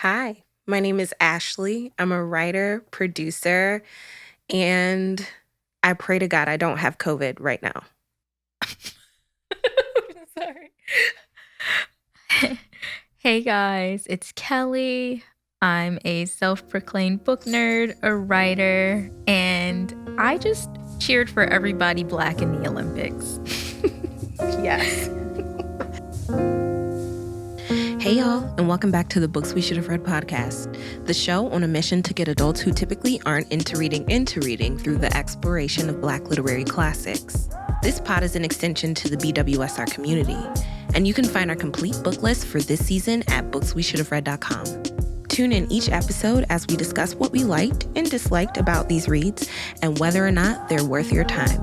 Hi, my name is Ashley. I'm a writer, producer, and I pray to God I don't have COVID right now. Sorry. Hey guys, it's Kelly. I'm a self proclaimed book nerd, a writer, and I just cheered for everybody black in the Olympics. Yes. Hey, y'all, and welcome back to the Books We Should Have Read podcast, the show on a mission to get adults who typically aren't into reading through the exploration of Black literary classics. This pod is an extension to the BWSR community, and you can find our complete book list for this season at booksweshouldhaveread.com. Tune in each episode as we discuss what we liked and disliked about these reads and whether or not they're worth your time.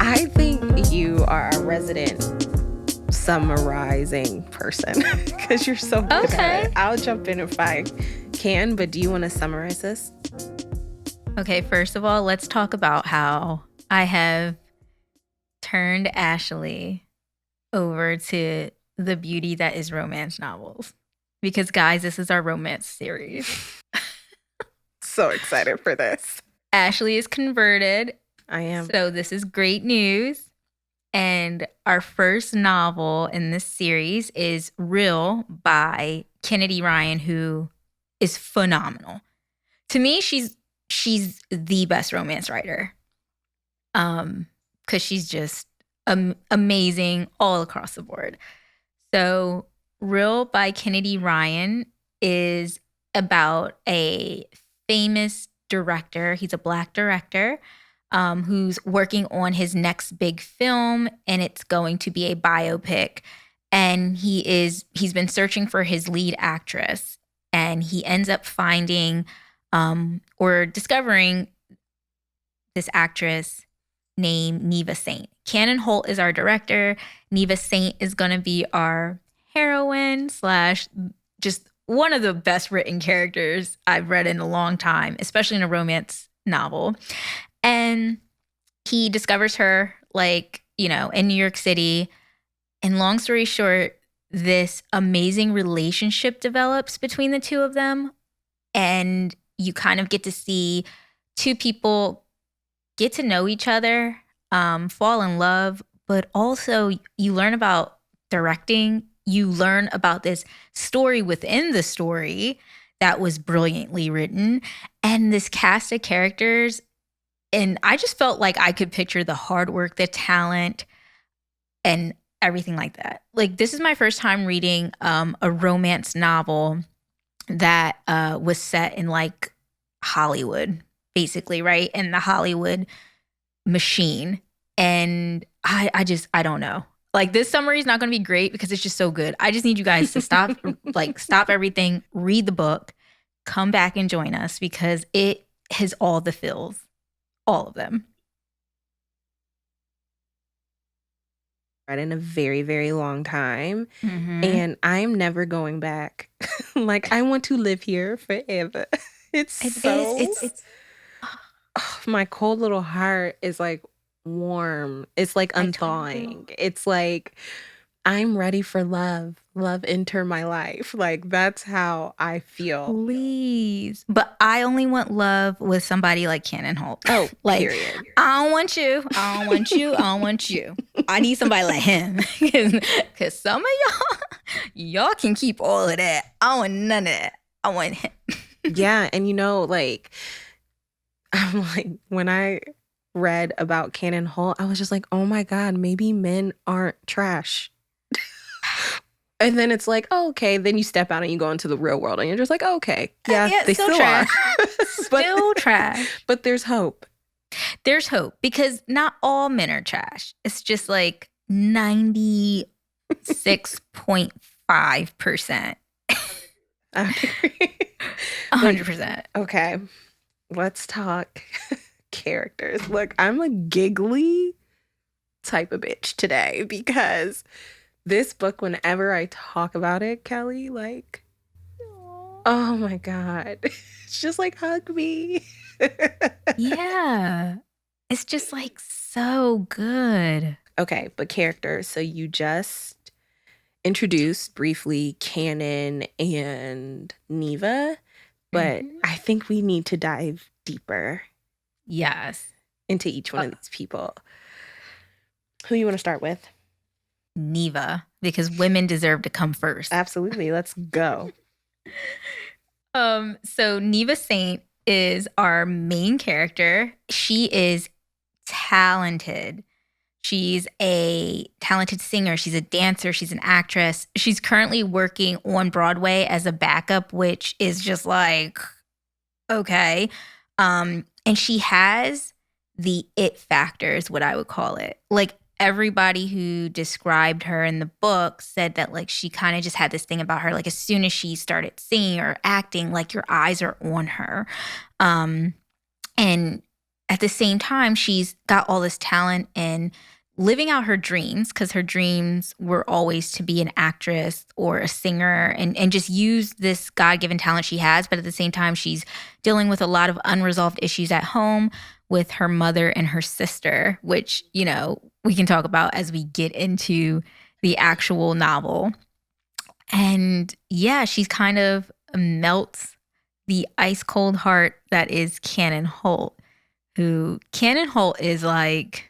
I think you are a resident summarizing person because you're so good at it. I'll jump in if I can, but do you want to summarize this? Okay, first of all, let's talk about how I have turned Ashley over to the beauty that is romance novels. Because, guys, this is our romance series. So excited for this. Ashley is converted. I am. So this is great news. And our first novel in this series is Real by Kennedy Ryan, who is phenomenal. To me, she's the best romance writer. Because she's just amazing all across the board. So Real by Kennedy Ryan is about a famous director. He's a Black director who's working on his next big film, and it's going to be a biopic. And he's been searching for his lead actress, and he ends up finding or discovering this actress named Neva Saint. Cannon Holt is our director. Neva Saint is going to be our heroine / just one of the best written characters I've read in a long time, especially in a romance novel. And he discovers her, in New York City. And long story short, this amazing relationship develops between the two of them. And you kind of get to see two people get to know each other, fall in love, but also you learn about directing. You learn about this story within the story that was brilliantly written, and this cast of characters. And I just felt like I could picture the hard work, the talent, and everything like that. Like, this is my first time reading a romance novel that was set in like Hollywood, basically, right? In the Hollywood machine. And I don't know. Like, this summary is not going to be great because it's just so good. I just need you guys to stop everything, read the book, come back and join us because it has all the feels, all of them. Read in a very, very long time, Mm-hmm. and I'm never going back. Like, I want to live here forever. My cold little heart is like warm. It's like unthawing. It's like I'm ready for love. Love enter my life. Like, that's how I feel. Please. But I only want love with somebody like Cannon Holt. Oh, like, period. I don't want you. I don't want you. I don't want you. I need somebody like him. Because some of y'all can keep all of that. I want none of that. I want him. Yeah. And I'm like, when I read about Cannon Holt, I was just like, oh my God, maybe men aren't trash. And then it's like, oh, okay. Then you step out and you go into the real world and you're just like, oh, okay. Yeah, they still trash. are. Still trash. But there's hope. There's hope because not all men are trash. It's just like 96.5%. 100%. Okay. Let's talk characters. Look, I'm a giggly type of bitch today because this book, whenever I talk about it, Kelly, like, oh my God. It's just like, hug me. Yeah. It's just like so good. Okay, but characters. So you just introduced briefly Canon and Neva, but I think we need to dive deeper. Yes. Into each one of these people. Who you want to start with? Neva, because women deserve to come first. Absolutely. Let's go. So Neva Saint is our main character. She is talented. She's a talented singer. She's a dancer. She's an actress. She's currently working on Broadway as a backup, which is just like, okay. And she has the it factor is what I would call it. Like everybody who described her in the book said that like she kind of just had this thing about her. Like as soon as she started singing or acting, like your eyes are on her. And at the same time, she's got all this talent and living out her dreams, because her dreams were always to be an actress or a singer and just use this God-given talent she has. But at the same time, she's dealing with a lot of unresolved issues at home with her mother and her sister, which, you know, we can talk about as we get into the actual novel. And yeah, she's kind of melts the ice cold heart that is Cannon Holt, who Cannon Holt is like,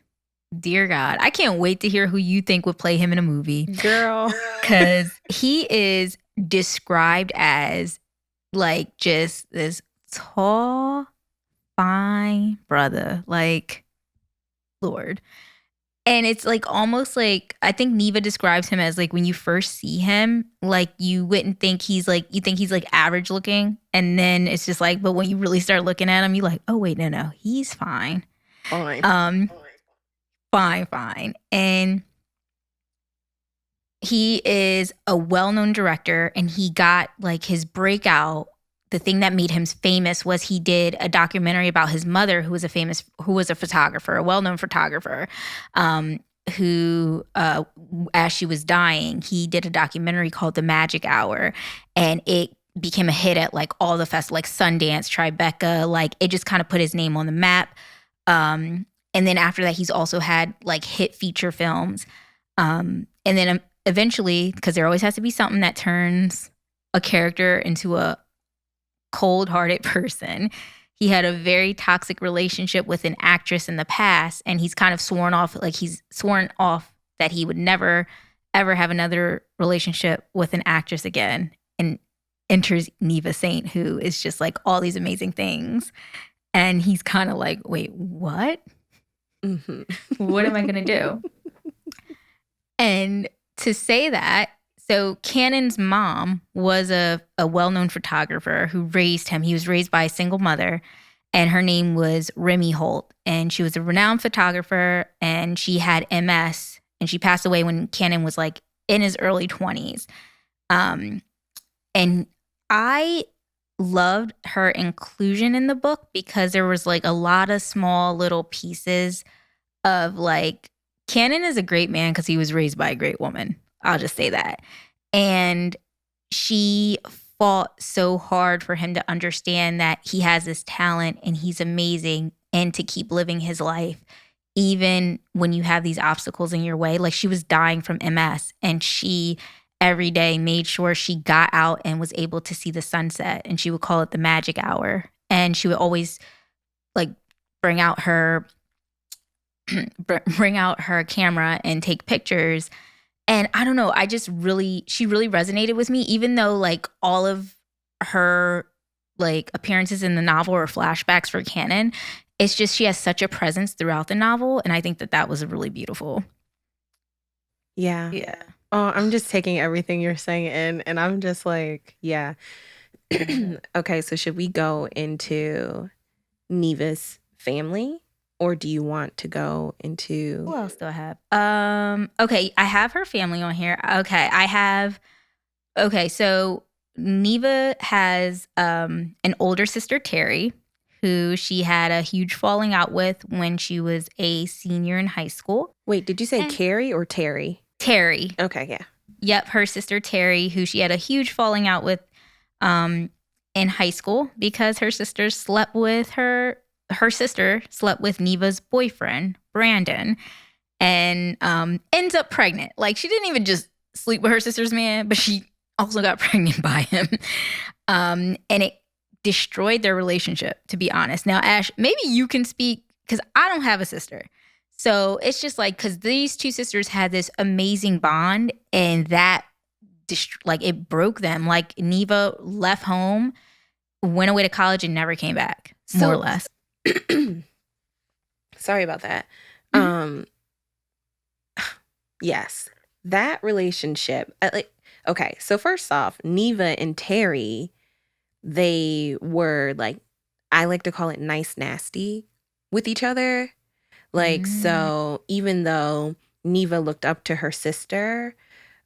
dear God, I can't wait to hear who you think would play him in a movie. Girl. Because he is described as like just this tall, fine brother. Like, Lord. And it's like almost like, I think Neva describes him as like when you first see him, like you wouldn't think he's like, you think he's like average looking. And then it's just like, but when you really start looking at him, you're like, oh, wait, no, he's fine. Fine. Fine. And he is a well-known director, and he got like his breakout. The thing that made him famous was he did a documentary about his mother, who was a photographer, a well-known photographer, who, as she was dying, he did a documentary called The Magic Hour, and it became a hit at like all the festivals, like Sundance, Tribeca, like it just kind of put his name on the map. And then after that, he's also had like hit feature films. And then eventually, because there always has to be something that turns a character into a cold-hearted person, he had a very toxic relationship with an actress in the past, and he's kind of sworn off that he would never, ever have another relationship with an actress again. And enters Neva Saint, who is just like all these amazing things. And he's kind of like, wait, what? Mm-hmm. What am I going to do? And to say that, so Cannon's mom was a well-known photographer who raised him. He was raised by a single mother, and her name was Remy Holt. And she was a renowned photographer, and she had MS, and she passed away when Cannon was like in his early 20s. And I loved her inclusion in the book because there was like a lot of small little pieces of like, Cannon is a great man because he was raised by a great woman. I'll just say that. And she fought so hard for him to understand that he has this talent and he's amazing, and to keep living his life even when you have these obstacles in your way. Like she was dying from MS, and she every day made sure she got out and was able to see the sunset, and she would call it the magic hour. And she would always like bring out her camera and take pictures. And I don't know, she really resonated with me, even though like all of her like appearances in the novel are flashbacks for Cannon. It's just she has such a presence throughout the novel, and I think that was really beautiful. Yeah. Oh, I'm just taking everything you're saying in, and I'm just like, yeah. Okay, so should we go into Neva's family, or do you want to go into... Who else do I have? Okay, I have her family on here. Okay, so Neva has an older sister, Terry, who she had a huge falling out with when she was a senior in high school. Wait, did you say Carrie or Terry? Terry. Okay, yeah. Yep, her sister Terry, who she had a huge falling out with in high school because her sister slept with Neva's boyfriend, Brandon, and ends up pregnant. Like she didn't even just sleep with her sister's man, but she also got pregnant by him. And it destroyed their relationship, to be honest. Now, Ash, maybe you can speak, because I don't have a sister. So it's just like, because these two sisters had this amazing bond, and that like it broke them. Like Neva left home, went away to college, and never came back, more or less. Sorry about that. Mhm. Yes, that relationship. Okay, so first off, Neva and Terry, they were like, I like to call it nice nasty with each other. Like, so even though Neva looked up to her sister,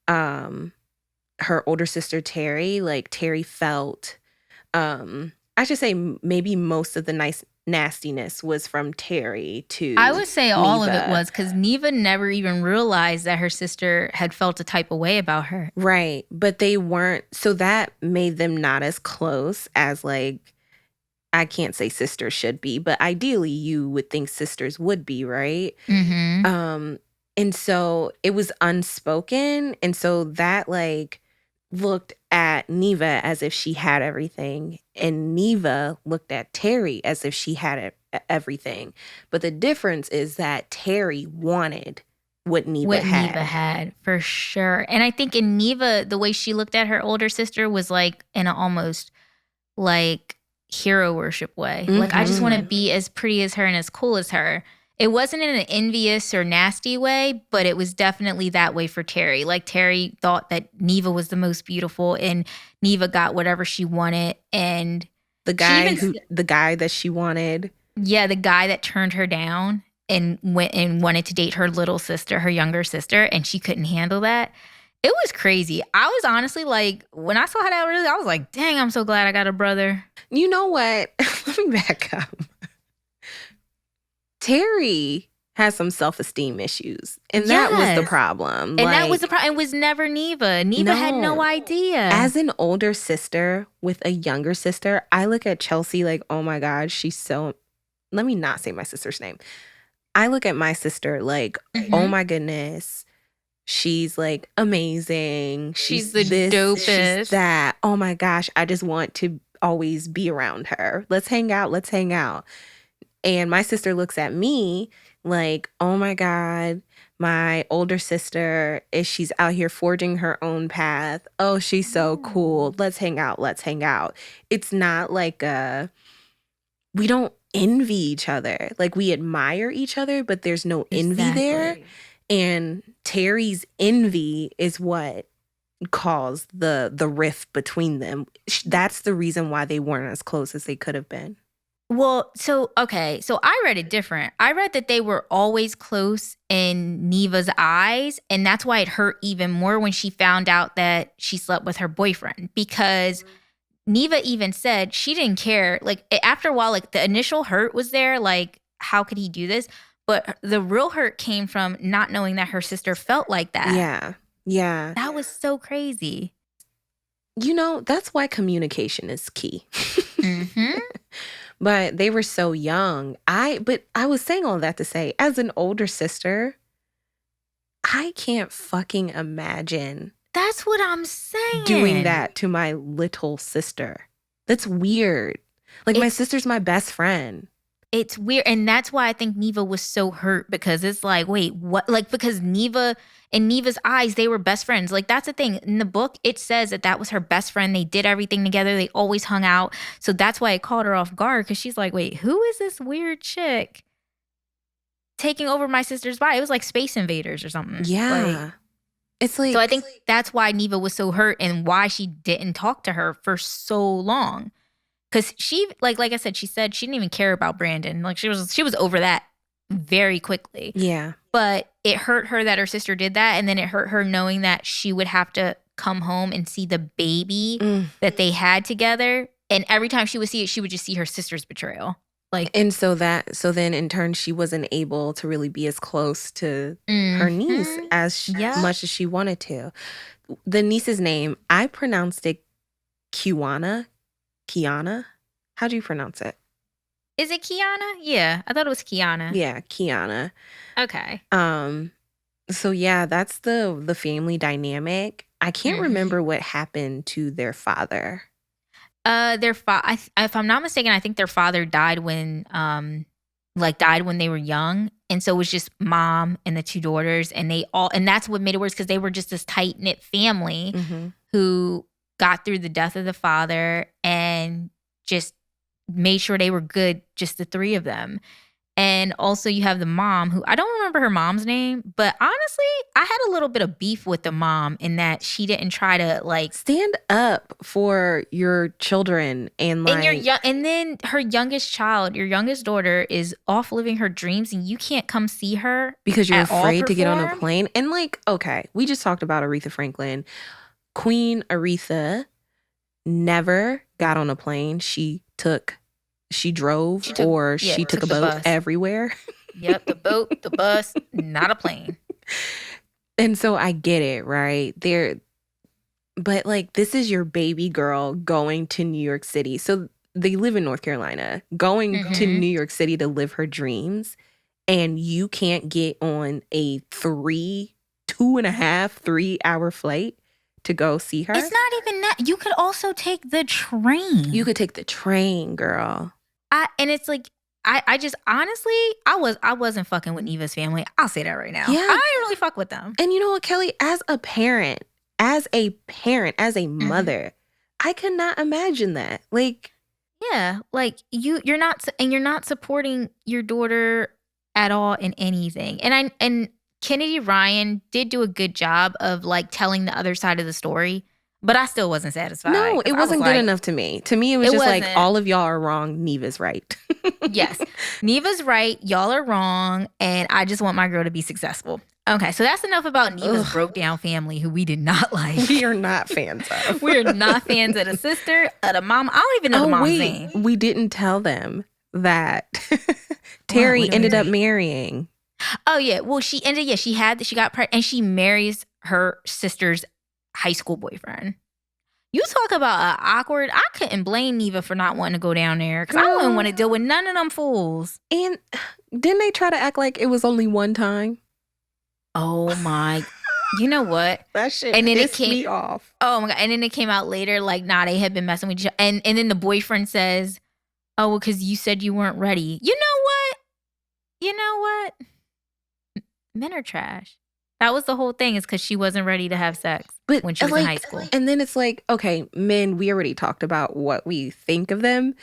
her older sister Terry, like Terry felt, I should say maybe most of the nice nastiness was from Terry to I would say all of it Neva. was, because Neva never even realized that her sister had felt a type of way about her. Right. But they weren't, so that made them not as close as, like, I can't say sisters should be, but ideally you would think sisters would be, right? Mm-hmm. And so it was unspoken. And so that, like, looked at Neva as if she had everything, and Neva looked at Terry as if she had everything. But the difference is that Terry wanted what Neva had. For sure. And I think in Neva, the way she looked at her older sister was like in an almost like hero worship way. Like, I just want to be as pretty as her and as cool as her. It wasn't in an envious or nasty way, but it was definitely that way for Terry. Like, Terry thought that Neva was the most beautiful, and Neva got whatever she wanted. And the guy that she wanted. Yeah, the guy that turned her down and went and wanted to date her little sister, her younger sister, and she couldn't handle that. It was crazy. I was honestly like, when I saw how that was, I was like, dang, I'm so glad I got a brother. You know what? Let me back up. Terry has some self-esteem issues, and that was the problem. And that was the problem. It was never Neva. Neva had no idea. As an older sister with a younger sister, I look at Chelsea like, oh my God, she's so... Let me not say my sister's name. I look at my sister like, oh my goodness, she's like amazing. She's the dopest. She's that. Oh my gosh, I just want to always be around her. Let's hang out. Let's hang out. And my sister looks at me like, oh my God, my older sister, she's out here forging her own path. Oh, she's so cool. Let's hang out. Let's hang out. It's not like we don't envy each other. Like, we admire each other, but there's no envy there. And Terry's envy is what caused the rift between them. That's the reason why they weren't as close as they could have been. Well, so I read it different. I read that they were always close in Neva's eyes, and that's why it hurt even more when she found out that she slept with her boyfriend, because Neva even said she didn't care. Like, after a while, like, the initial hurt was there, like, how could he do this? But the real hurt came from not knowing that her sister felt like that. Yeah. Yeah. That was so crazy. You know, that's why communication is key. Mm-hmm. But they were so young. But I was saying all that to say, as an older sister, I can't fucking imagine. That's what I'm saying. Doing that to my little sister. That's weird. Like, my sister's my best friend. It's weird. And that's why I think Neva was so hurt, because it's like, wait, what? Like, because Neva, in Neva's eyes, they were best friends. Like, that's the thing. In the book, it says that was her best friend. They did everything together. They always hung out. So that's why it caught her off guard, because she's like, wait, who is this weird chick taking over my sister's body? It was like Space Invaders or something. Yeah. It's like... So I think that's why Neva was so hurt, and why she didn't talk to her for so long. Because she, like I said, she said she didn't even care about Brandon. Like, she was over that very quickly. Yeah. But it hurt her that her sister did that. And then it hurt her knowing that she would have to come home and see the baby that they had together. And every time she would see it, she would just see her sister's betrayal. Like, and so then in turn, she wasn't able to really be as close to her niece as much as she wanted to. The niece's name, I pronounced it Kiana. How do you pronounce it? Is it Kiana? Yeah, I thought it was Kiana. Yeah, Kiana. Okay. So yeah, that's the family dynamic. I can't remember what happened to their father. If I'm not mistaken, I think their father died died when they were young, and so it was just mom and the two daughters, and and that's what made it worse because they were just this tight knit family Mm-hmm. who got through the death of the father and just made sure they were good, just the three of them. And also you have the mom who I don't remember her mom's name, but honestly, I had a little bit of beef with the mom in that she didn't try to Stand up for your children and and then her youngest child, your youngest daughter is off living her dreams and you can't come see her because you're at all afraid to get on a perform? plane. And okay, we just talked about Aretha Franklin. Queen Aretha never got on a plane. She drove, she took a boat bus everywhere. Yep, the boat, the bus, not a plane. And so I get it, right? But this is your baby girl going to New York City. So they live in North Carolina, going to New York City to live her dreams. And you can't get on a 2.5, 3-hour flight to go see her. It's not even that. You could also take the train. You could take the train, girl. And it's I just honestly, I wasn't fucking with Neva's family. I'll say that right now. Yeah. I didn't really fuck with them. And you know what, Kelly? As a parent, as a mother, I could not imagine that. Yeah, you're not supporting your daughter at all in anything. And Kennedy Ryan did do a good job of telling the other side of the story. But I still wasn't satisfied. No, it wasn't good enough to me. To me, it was just all of y'all are wrong. Neva's right. Yes. Neva's right. Y'all are wrong. And I just want my girl to be successful. Okay, so that's enough about Neva's broke down family who we did not like. We are not fans of. We are not fans of the sister, of the mom. I don't even know the mom's name. We didn't tell them that Terry ended up marrying. Oh, yeah. Well, she got pregnant and she marries her sister's high school boyfriend. You talk about awkward. I couldn't blame Neva for not wanting to go down there because I wouldn't want to deal with none of them fools. And didn't they try to act like it was only one time? Oh my! You know what? That shit pissed me off. Oh my God! And then it came out later, they had been messing with each other. And then the boyfriend says, "Oh, well, because you said you weren't ready." You know what? Men are trash. That was the whole thing, is because she wasn't ready to have sex when she was in high school. And then it's okay, men, we already talked about what we think of them.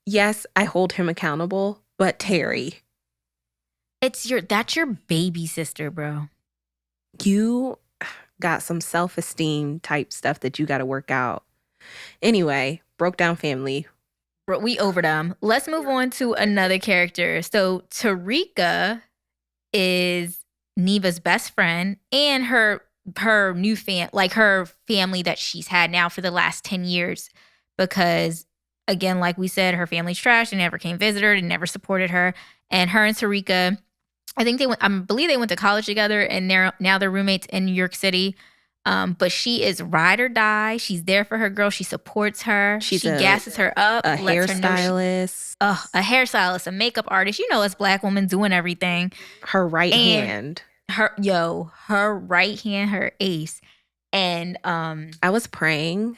Yes, I hold him accountable, but Terry. That's your baby sister, bro. You got some self-esteem type stuff that you got to work out. Anyway, broke down family. Bro, we over them. Let's move on to another character. So Tarika is Neva's best friend and her new her family that she's had now for the last 10 years, because again, like we said, her family's trash and never came visit her and never supported her. And her and Tarika, I believe they went to college together, and now they're roommates in New York City. But she is ride or die. She's there for her girl. She supports her. She gasses her up. A hairstylist. A hairstylist, a makeup artist. You know, us Black women doing everything. Her right hand. Her right hand, her ace. And I was praying,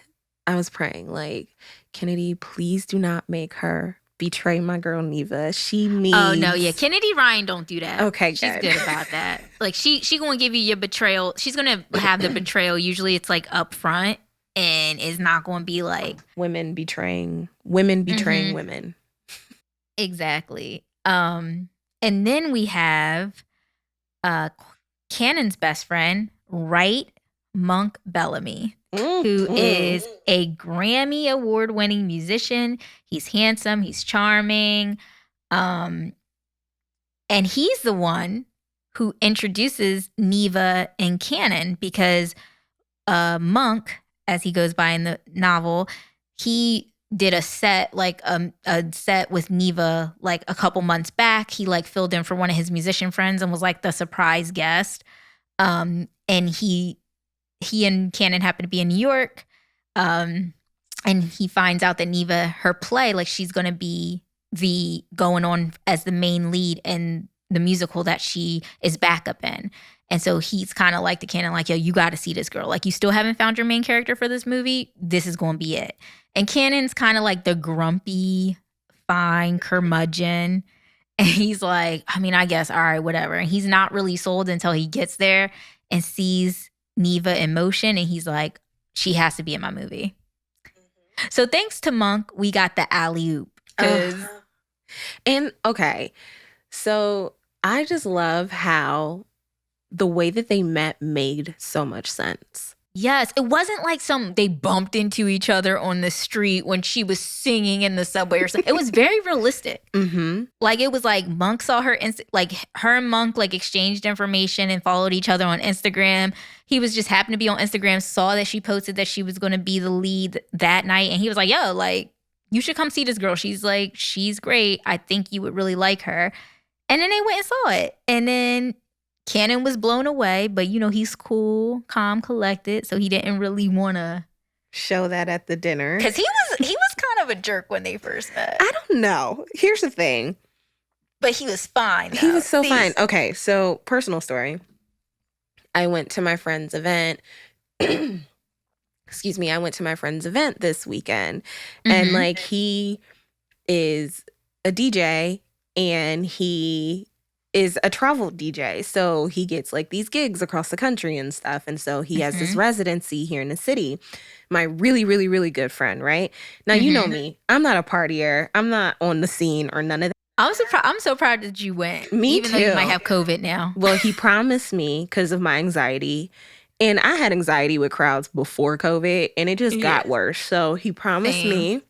Kennedy, please do not make her betray my girl Neva. She needs. Oh no, yeah, Kennedy Ryan don't do that. Okay, she's good about that. She gonna give you your betrayal. She's gonna have the betrayal. Usually, it's up front, and it's not gonna be women betraying women. Exactly. And then we have Cannon's best friend, Wright Monk Bellamy, who is a Grammy award-winning musician. He's handsome, he's charming. And he's the one who introduces Neva and Cannon, because Monk, as he goes by in the novel, he did a set with Neva a couple months back. He filled in for one of his musician friends and was the surprise guest. And he and Cannon happened to be in New York. And he finds out that Neva, her play, she's going to be going on as the main lead in the musical that she is backup in. And so he's kind of like the canon, like, yo, you got to see this girl. Like, you still haven't found your main character for this movie. This is going to be it. And Canon's kind of like the grumpy, fine curmudgeon. And he's like, I mean, I guess, all right, whatever. And he's not really sold until he gets there and sees Neva in motion. And he's like, she has to be in my movie. So thanks to Monk, we got the alley-oop. And okay, so I just love how the way that they met made so much sense. Yes, it wasn't like they bumped into each other on the street when she was singing in the subway or something. It was very realistic. Mm-hmm. Like, it was like Monk saw her, like her and Monk like exchanged information and followed each other on Instagram. He was just happened to be on Instagram, saw that she posted that she was going to be the lead that night. And he was like, yo, like, you should come see this girl. She's like, she's great. I think you would really like her. And then they went and saw it. And then Cannon was blown away, but you know, he's cool, calm, collected. So he didn't really want to show that at the dinner. Because he was kind of a jerk when they first met. I don't know. Here's the thing. But he was fine. Though. He was so fine. Okay, so personal story. I went to my friend's event. Excuse me. I went to my friend's event this weekend. And like, he is a DJ and he is a travel DJ. So he gets like these gigs across the country and stuff. And so he has this residency here in the city. My really, really, really good friend, right? Now, you know me. I'm not a partier. I'm not on the scene or none of that. I'm so proud that you went. Me even too. Though you might have COVID now. Well, he promised me because of my anxiety. And I had anxiety with crowds before COVID and it just got worse. So he promised me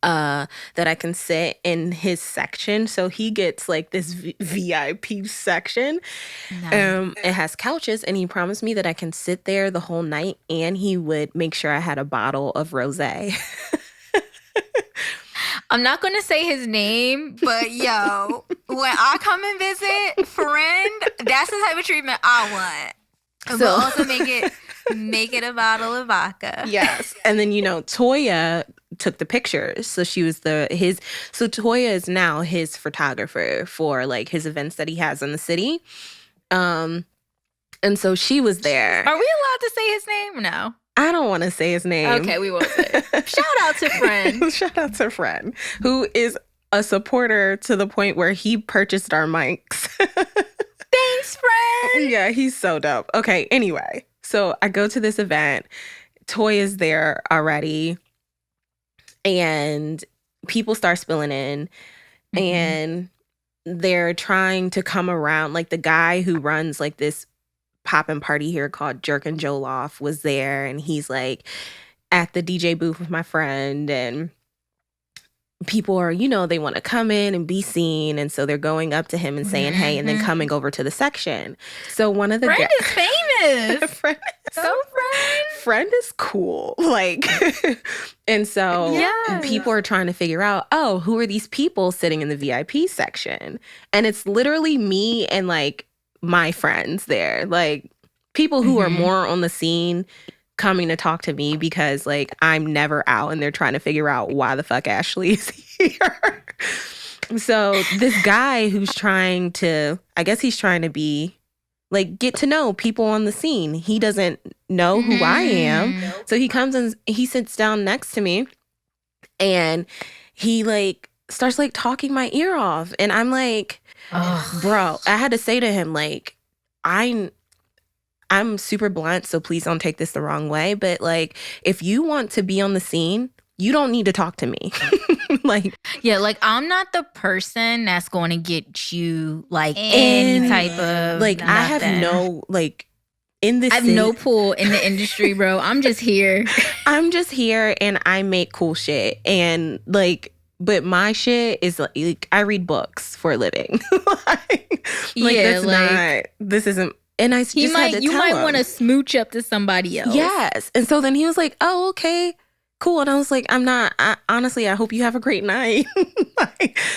that I can sit in his section. So he gets like this VIP section. Nice. It has couches and he promised me that I can sit there the whole night and he would make sure I had a bottle of rosé. I'm not going to say his name, but yo, when I come and visit, friend, that's the type of treatment I want. So, but also make it a bottle of vodka. Yes. And then, you know, Toya took the pictures. So she was so Toya is now his photographer for like his events that he has in the city. And so she was there. Are we allowed to say his name or no? I don't want to say his name. Okay, we won't say it. Shout out to Friend. Shout out to Friend, who is a supporter to the point where he purchased our mics. Thanks, Friend. Yeah, he's so dope. Okay, anyway. So I go to this event. Toy is there already. And people start spilling in. And they're trying to come around. Like the guy who runs like this poppin' party here called Jerk and Joloff was there. And he's like at the DJ booth with my friend. And people are, you know, they want to come in and be seen. And so they're going up to him and saying, hey, and then coming over to the section. So one of the Friend is famous. Friend is cool. Like, and so people are trying to figure out, oh, who are these people sitting in the VIP section? And it's literally me and like my friends there, like people who are more on the scene coming to talk to me because like I'm never out and they're trying to figure out why the fuck Ashley is here. So this guy who's trying to be like get to know people on the scene. He doesn't know who I am. So he comes and he sits down next to me and he like starts like talking my ear off. And I'm like, bro, I had to say to him, like, I'm super blunt, so please don't take this the wrong way. But like, if you want to be on the scene, you don't need to talk to me. Like, yeah, like I'm not the person that's going to get you like any type of like nothing. I have no like in this. I have no pull in the industry, bro. I'm just here. I'm just here, and I make cool shit, and like. But my shit is like I read books for a living. This isn't. And I just had to tell him. You might want to smooch up to somebody else. Yes. And so then he was like, oh, okay, cool. And I was like, honestly, I hope you have a great night.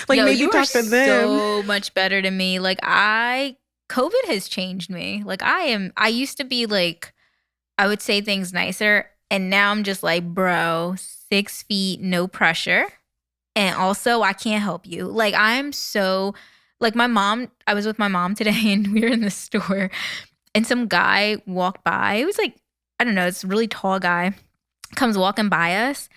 like yo, maybe talk to them. So much better to me. Like COVID has changed me. Like I used to be like, I would say things nicer. And now I'm just like, bro, 6 feet, no pressure. And also, I can't help you. Like, I'm so Like I was with my mom today and we were in the store and some guy walked by. It was like, I don't know, it's a really tall guy, comes walking by us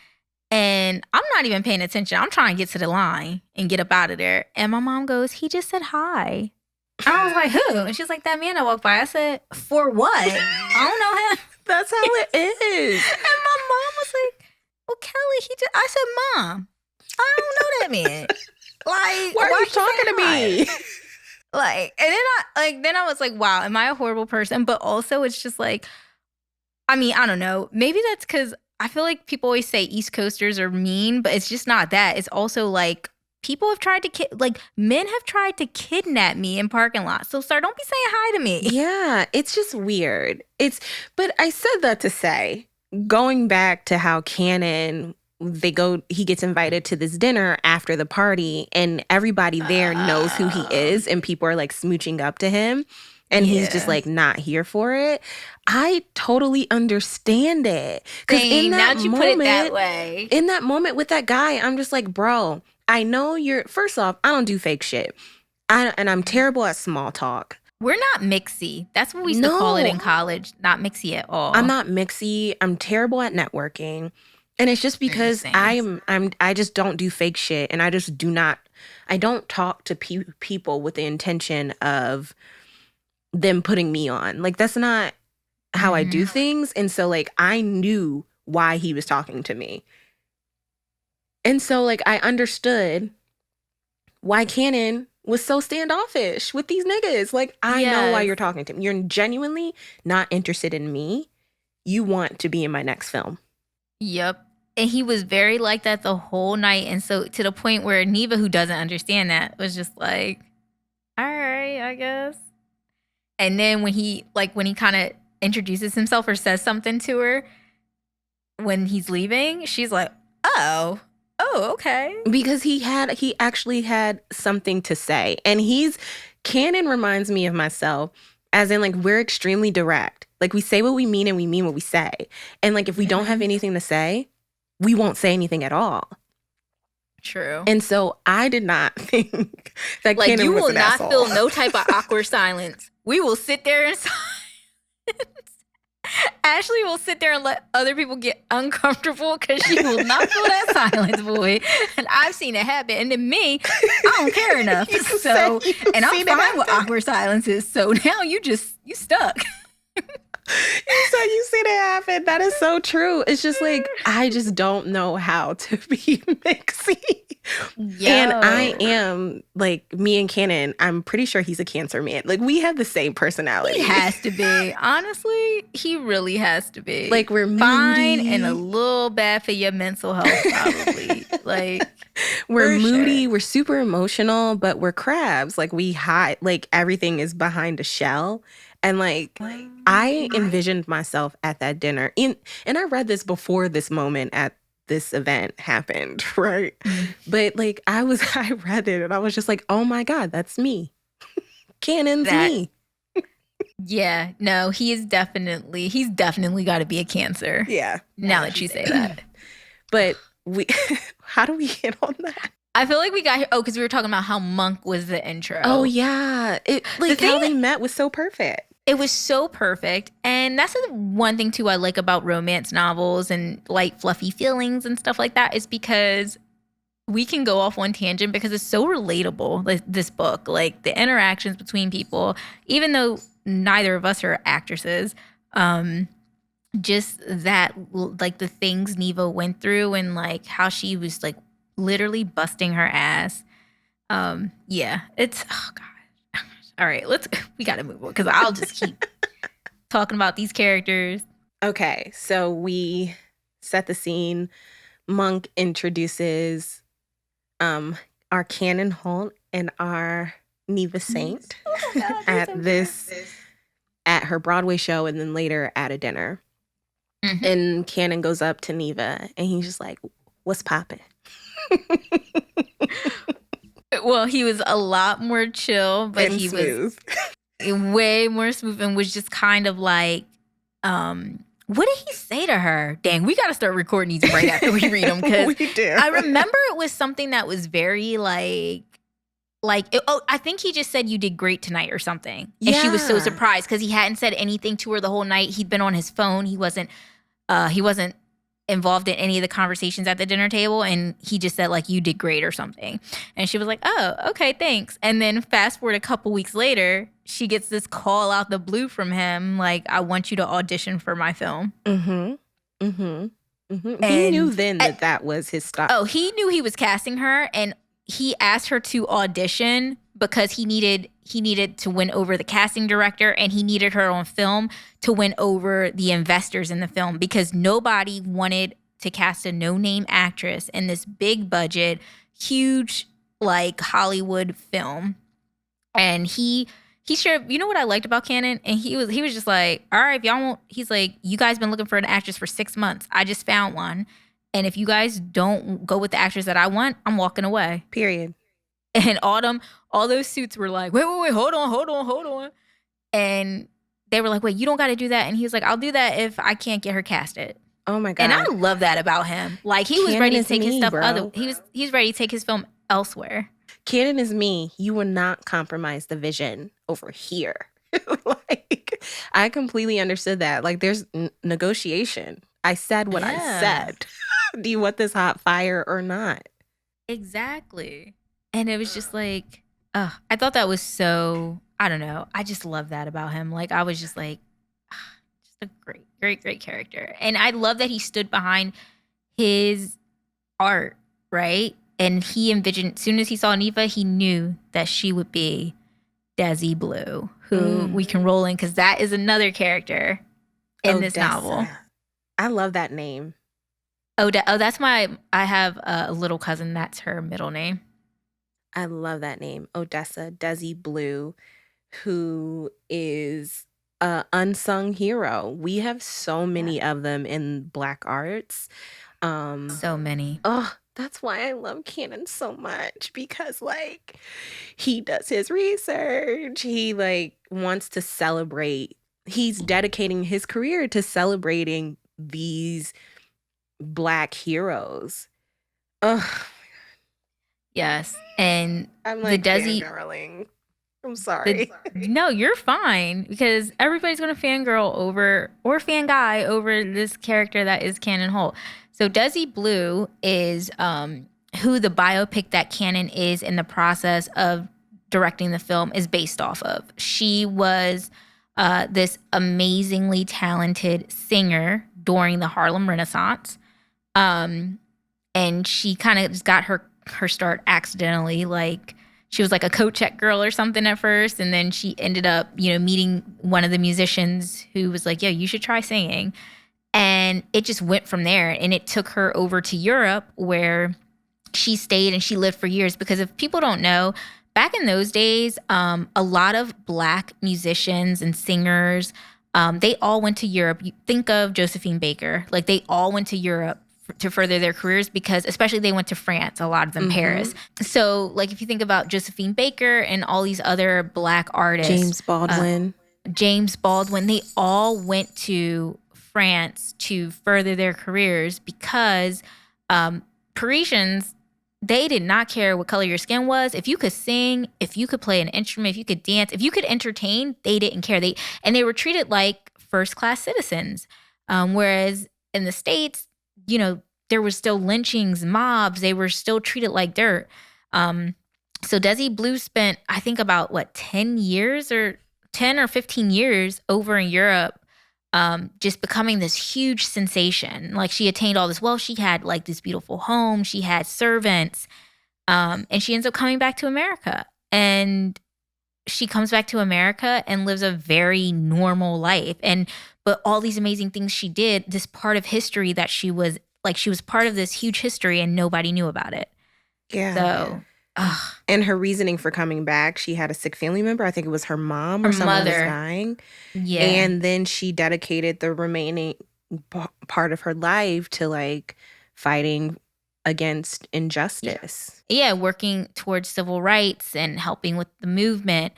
and I'm not even paying attention. I'm trying to get to the line and get up out of there. And my mom goes, he just said hi. And I was like, who? And she's like, that man that walked by. I said, for what? I don't know him. That's how it is. And my mom was like, well, Kelly, I said, Mom, I don't know that man. Like, why are you talking to me? Like, and then I was like, wow, am I a horrible person? But also it's just like, I mean, I don't know. Maybe that's because I feel like people always say East Coasters are mean, but it's just not that. It's also like people have tried to men have tried to kidnap me in parking lots. So, sir, don't be saying hi to me. Yeah, it's just weird. But I said that to say, going back to how Cannon, he gets invited to this dinner after the party and everybody there knows who he is and people are like smooching up to him and he's just like not here for it. I totally understand it. Because in that moment, put it that way. In that moment with that guy, I'm just like, bro, I know first off, I don't do fake shit. And I'm terrible at small talk. We're not mixy. That's what we used to call it in college. Not mixy at all. I'm not mixy. I'm terrible at networking. And it's just because I just don't do fake shit. And I just I don't talk to people with the intention of them putting me on. Like, that's not how I do things. And so, like, I knew why he was talking to me. And so, like, I understood why Cannon was so standoffish with these niggas. Like, I know why you're talking to me. You're genuinely not interested in me. You want to be in my next film. Yep. And he was very like that the whole night. And so to the point where Neva, who doesn't understand that, was just like, all right, I guess. And then when he kind of introduces himself or says something to her when he's leaving, she's like, oh, okay. Because he actually had something to say. And Cannon reminds me of myself, as in, like, we're extremely direct. Like, we say what we mean and we mean what we say. And, like, if we don't have anything to say, we won't say anything at all. True. And so I did not think that like, Cannon was an asshole. You will not feel no type of awkward silence. We will sit there in silence. Ashley will sit there and let other people get uncomfortable because she will not feel that silence, boy. And I've seen it happen. And then me, I don't care enough. And I'm fine with awkward silences. So now you stuck. So you see that happen. That is so true. It's just like, I just don't know how to be mixy. And I am, like, me and Cannon, I'm pretty sure he's a Cancer man. Like, we have the same personality. He has to be. Honestly, he really has to be. Like, we're fine moody. And a little bad for your mental health, probably. Like, we're moody. Sure. We're super emotional, but we're crabs. Like, we hide. Like, everything is behind a shell. And, like, I envisioned myself at that dinner. And I read this before this moment at this event happened, right? But, like, I read it and I was just like, oh my God, that's me. Cannon's me. Yeah, no, he's definitely got to be a Cancer. Yeah. Now that you say that. But how do we get on that? I feel like we got here. Oh, because we were talking about how Monk was the intro. Oh, yeah. How they met was so perfect. It was so perfect. And that's the one thing, too, I like about romance novels and light, fluffy feelings and stuff like that is because we can go off one tangent because it's so relatable, like, this book. Like, the interactions between people, even though neither of us are actresses, just that, like, the things Neva went through and, like, how she was, like, literally busting her ass. Yeah, it's, oh, God. All right, we got to move on because I'll just keep talking about these characters. Okay, so we set the scene. Monk introduces our Cannon Holt and our Neva Saint at her Broadway show and then later at a dinner. Mm-hmm. And Cannon goes up to Neva and he's just like, what's poppin'? Well, he was a lot more chill, but and he smooth. Was way more smooth and was just kind of like, what did he say to her? Dang, we got to start recording these right after we read them. Because we do. I remember it was something that was very, like, I think he just said you did great tonight or something. And she was so surprised because he hadn't said anything to her the whole night. He'd been on his phone. He wasn't involved in any of the conversations at the dinner table. And he just said like, you did great or something. And she was like, oh, okay, thanks. And then fast forward a couple weeks later, she gets this call out the blue from him. Like, I want you to audition for my film. Mm-hmm. Mm-hmm. Mm-hmm. He knew then that was his style. Oh, he knew he was casting her, and he asked her to audition because he needed to win over the casting director, and he needed her on film to win over the investors in the film because nobody wanted to cast a no-name actress in this big budget, huge like Hollywood film. And he shared, you know what I liked about Cannon? And he was just like, all right, if y'all won't, he's like, you guys been looking for an actress for 6 months. I just found one. And if you guys don't go with the actress that I want, I'm walking away. Period. And Autumn, all those suits were like, wait, hold on. And they were like, wait, you don't got to do that. And he was like, I'll do that if I can't get her casted. Oh my God. And I love that about him. Like he was ready to take his stuff he's ready to take his film elsewhere. Cannon is me. You will not compromise the vision over here. Like, I completely understood that. Like, there's negotiation. I said what I said. Do you want this hot fire or not? Exactly. And it was just like, I thought that was so, I don't know. I just love that about him. Like, I was just like, just a great character. And I love that he stood behind his art, right? And he envisioned, as soon as he saw Neva, he knew that she would be Desi Blue, who we can roll in because that is another character in this novel. I love that name. That's I have a little cousin. That's her middle name. I love that name. Odessa, Desi Blue, who is an unsung hero. We have so many of them in Black arts. So many. Oh, that's why I love Cannon so much, because like he does his research. He like wants to celebrate. He's dedicating his career to celebrating these Black heroes. Oh, yes. And I'm like the Desi fangirling. I'm sorry. No, you're fine because everybody's going to fangirl over or fanguy over this character that is Cannon Holt. So Desi Blue is who the biopic that Cannon is in the process of directing the film is based off of. She was this amazingly talented singer during the Harlem Renaissance. And she kind of just got her start accidentally. Like she was like a coat check girl or something at first. And then she ended up, meeting one of the musicians who was like, yo, you should try singing. And it just went from there. And it took her over to Europe where she stayed and she lived for years. Because if people don't know, back in those days, a lot of Black musicians and singers, they all went to Europe. You think of Josephine Baker. Like they all went to Europe to further their careers because especially they went to France, a lot of them Paris. So like if you think about Josephine Baker and all these other Black artists. James Baldwin, they all went to France to further their careers because Parisians, they did not care what color your skin was. If you could sing, if you could play an instrument, if you could dance, if you could entertain, they didn't care. And they were treated like first-class citizens. Whereas in the States, there was still lynchings, mobs. They were still treated like dirt. So Desi Blue spent, I think about 10 or 15 years over in Europe, just becoming this huge sensation. Like she attained all this wealth. She had like this beautiful home. She had servants. And she ends up coming back to America. And she comes back to America and lives a very normal life. But all these amazing things she did, this part of history that she was part of this huge history and nobody knew about it. Yeah. So, and her reasoning for coming back, she had a sick family member. I think it was her mom or someone was dying. Yeah. And then she dedicated the remaining part of her life to like fighting against injustice. Yeah, working towards civil rights and helping with the movement,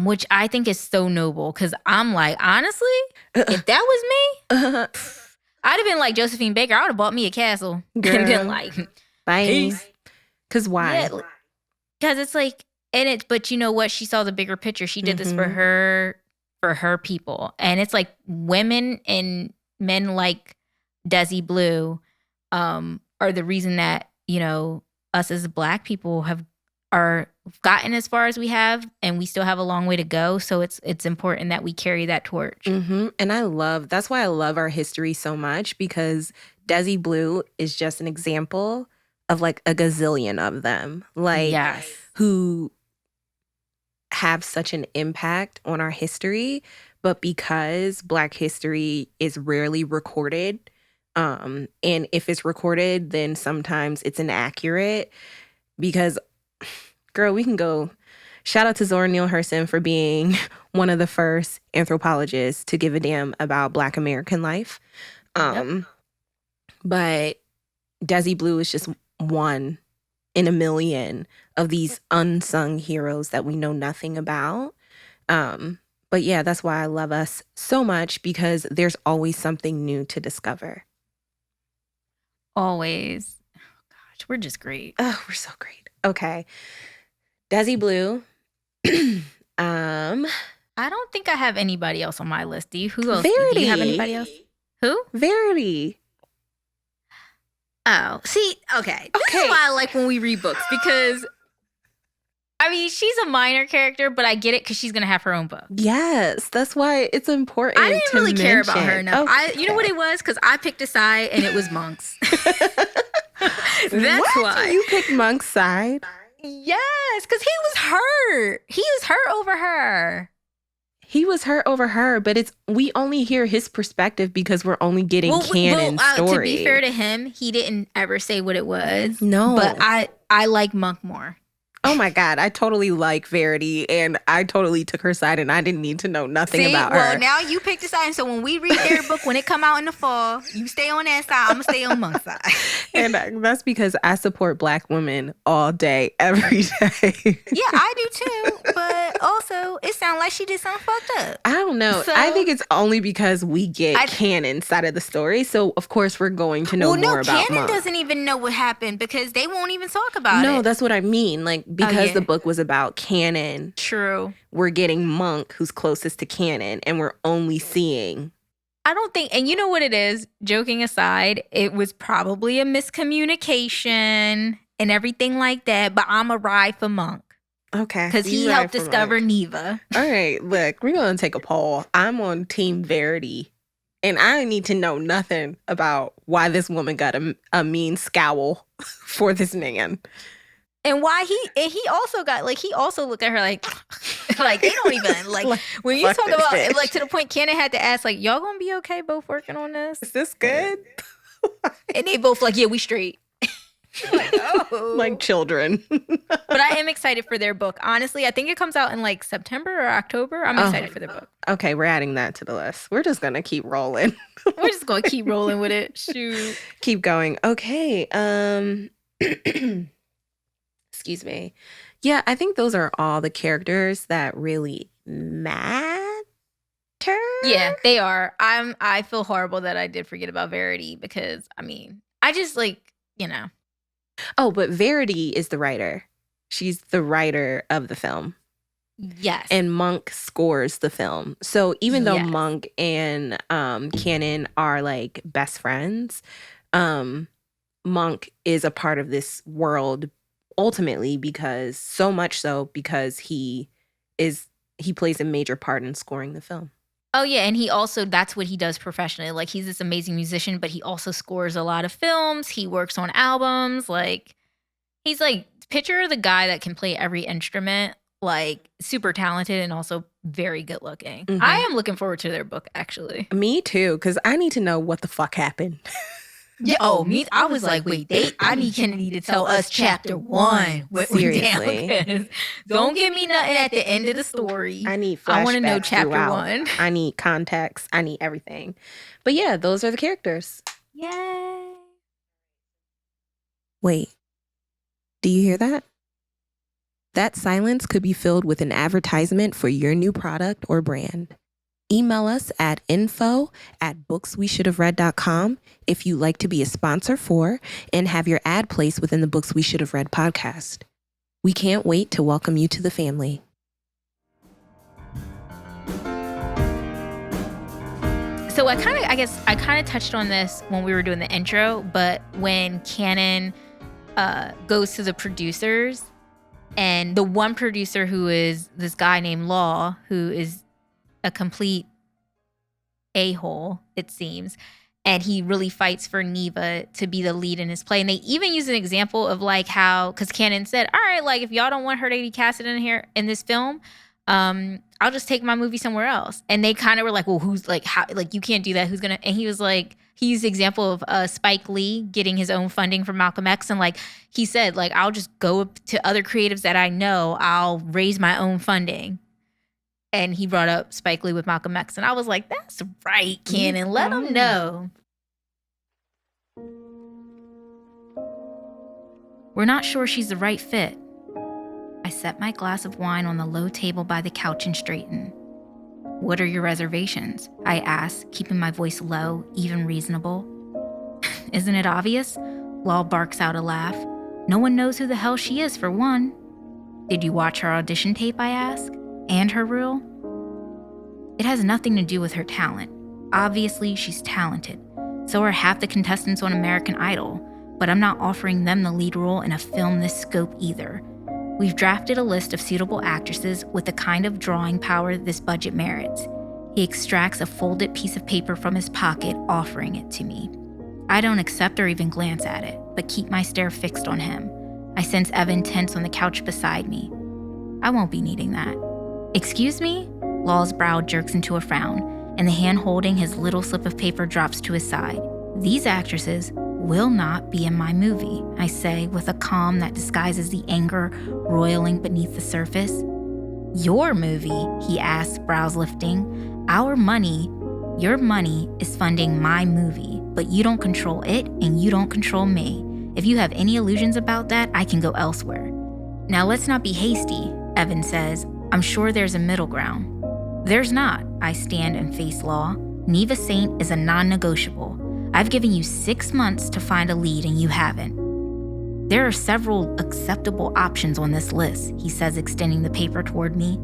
which I think is so noble. Because I'm like, honestly, if that was me, I'd have been like Josephine Baker. I would have bought me a castle. Girl. And been like, bye. Peace. Because why? Because it's like, but you know what? She saw the bigger picture. She did this for her people. And it's like women and men like Desi Blue are the reason that, you know, us as Black people are gotten as far as we have, and we still have a long way to go. So it's important that we carry that torch. And that's why I love our history so much, because Desi Blue is just an example of like a gazillion of them, like who have such an impact on our history. But because Black history is rarely recorded, and if it's recorded, then sometimes it's inaccurate, because girl, we can go shout out to Zora Neale Hurston for being one of the first anthropologists to give a damn about Black American life. But Desi Blue is just one in a million of these unsung heroes that we know nothing about. But yeah, that's why I love us so much, because there's always something new to discover. Always. Oh gosh, we're just great. Oh, we're so great. Okay. Desi Blue. I don't think I have anybody else on my list. Do you? Who else? Verity. Do you have anybody else? Who? Verity. Oh, see, okay. This is why I like when we read books, because I mean, she's a minor character, but I get it because she's gonna have her own book. Yes, that's why it's important. I didn't really care about her enough. Okay. You know what it was? Because I picked a side, and it was Monk's. That's why you picked Monk's side. Yes, because he was hurt. He was hurt over her. He was hurt over her, but we only hear his perspective because we're only getting Canon's story. To be fair to him, he didn't ever say what it was. No. But I like Monk more. Oh my God, I totally like Verity, and I totally took her side, and I didn't need to know nothing about her. Well, now you picked a side, and so when we read their book, when it come out in the fall, you stay on that side, I'm going to stay on Monk's side. And that's because I support Black women all day, every day. Yeah, I do too, but also, it sounds like she did something fucked up. I don't know. So, I think it's only because we get Canon's side of the story, so of course we're going to know more about Monk. Canon doesn't even know what happened, because they won't even talk about it. No, that's what I mean. Like, because the book was about Canon. True. We're getting Monk, who's closest to Canon, and we're only seeing. I don't think, and you know what it is, joking aside, it was probably a miscommunication and everything like that, but I'm a ride for Monk. Okay. Because he helped discover Neva. All right, look, we're going to take a poll. I'm on Team Verity, and I need to know nothing about why this woman got a mean scowl for this man. And why he also got, like, he also looked at her like they don't even, like when you talk about, bitch. Like, to the point Cannon had to ask, like, y'all gonna be okay both working on this? Is this good? And they both like, yeah, we straight. Like, oh. Like children. But I am excited for their book. Honestly, I think it comes out in like September or October. I'm excited for their book. Okay, we're adding that to the list. We're just gonna keep rolling. We're just gonna keep rolling with it. Shoot. Keep going. Okay. Excuse me. Yeah, I think those are all the characters that really matter. Yeah, they are. I feel horrible that I did forget about Verity, because I mean, I just, like, you know. Oh, but Verity is the writer. She's the writer of the film. Yes. And Monk scores the film. So even though Monk and Canon are like best friends, Monk is a part of this world ultimately, because so much so because he plays a major part in scoring the film. Oh yeah, and he also, that's what he does professionally. Like, he's this amazing musician, but he also scores a lot of films. He works on albums. Like, he's like, picture the guy that can play every instrument, like super talented and also very good looking. Mm-hmm. I am looking forward to their book, actually. Me too, because I need to know what the fuck happened. Yeah. Oh, me. I was like, wait, I need Kennedy to tell us chapter 1. Seriously. Don't give me nothing at the end of the story. I need flashbacks. I want to know chapter throughout. 1. I need context. I need everything. But yeah, those are the characters. Yay. Wait. Do you hear that? That silence could be filled with an advertisement for your new product or brand. Email us at info@booksweshouldhaveread.com if you'd like to be a sponsor for and have your ad placed within the Books We Should Have Read podcast. We can't wait to welcome you to the family. So I kind of touched on this when we were doing the intro, but when Cannon goes to the producers, and the one producer who is this guy named Law, who is a complete a-hole, it seems, and he really fights for Neva to be the lead in his play. And they even use an example of like how, because Cannon said, all right, like if y'all don't want her to be casted in here in this film, I'll just take my movie somewhere else. And they kind of were like, well, who's like, how, like you can't do that. Who's gonna? And he was like, he used the example of Spike Lee getting his own funding from Malcolm X. And like he said, like, I'll just go up to other creatives that I know, I'll raise my own funding. And he brought up Spike Lee with Malcolm X. And I was like, that's right, Cannon. Let him know. We're not sure she's the right fit. I set my glass of wine on the low table by the couch and straightened. What are your reservations? I asked, keeping my voice low, even reasonable. Isn't it obvious? Law barks out a laugh. No one knows who the hell she is, for one. Did you watch her audition tape, I asked? And her reel? It has nothing to do with her talent. Obviously, she's talented. So are half the contestants on American Idol, but I'm not offering them the lead role in a film this scope either. We've drafted a list of suitable actresses with the kind of drawing power this budget merits. He extracts a folded piece of paper from his pocket, offering it to me. I don't accept or even glance at it, but keep my stare fixed on him. I sense Evan tense on the couch beside me. I won't be needing that. Excuse me? Law's brow jerks into a frown, and the hand holding his little slip of paper drops to his side. These actresses will not be in my movie, I say with a calm that disguises the anger roiling beneath the surface. Your movie, he asks, brows lifting. Your money is funding my movie, but you don't control it and you don't control me. If you have any illusions about that, I can go elsewhere. Now let's not be hasty, Evan says. I'm sure there's a middle ground. There's not, I stand and face Law. Neva Saint is a non-negotiable. I've given you 6 months to find a lead and you haven't. There are several acceptable options on this list, he says, extending the paper toward me.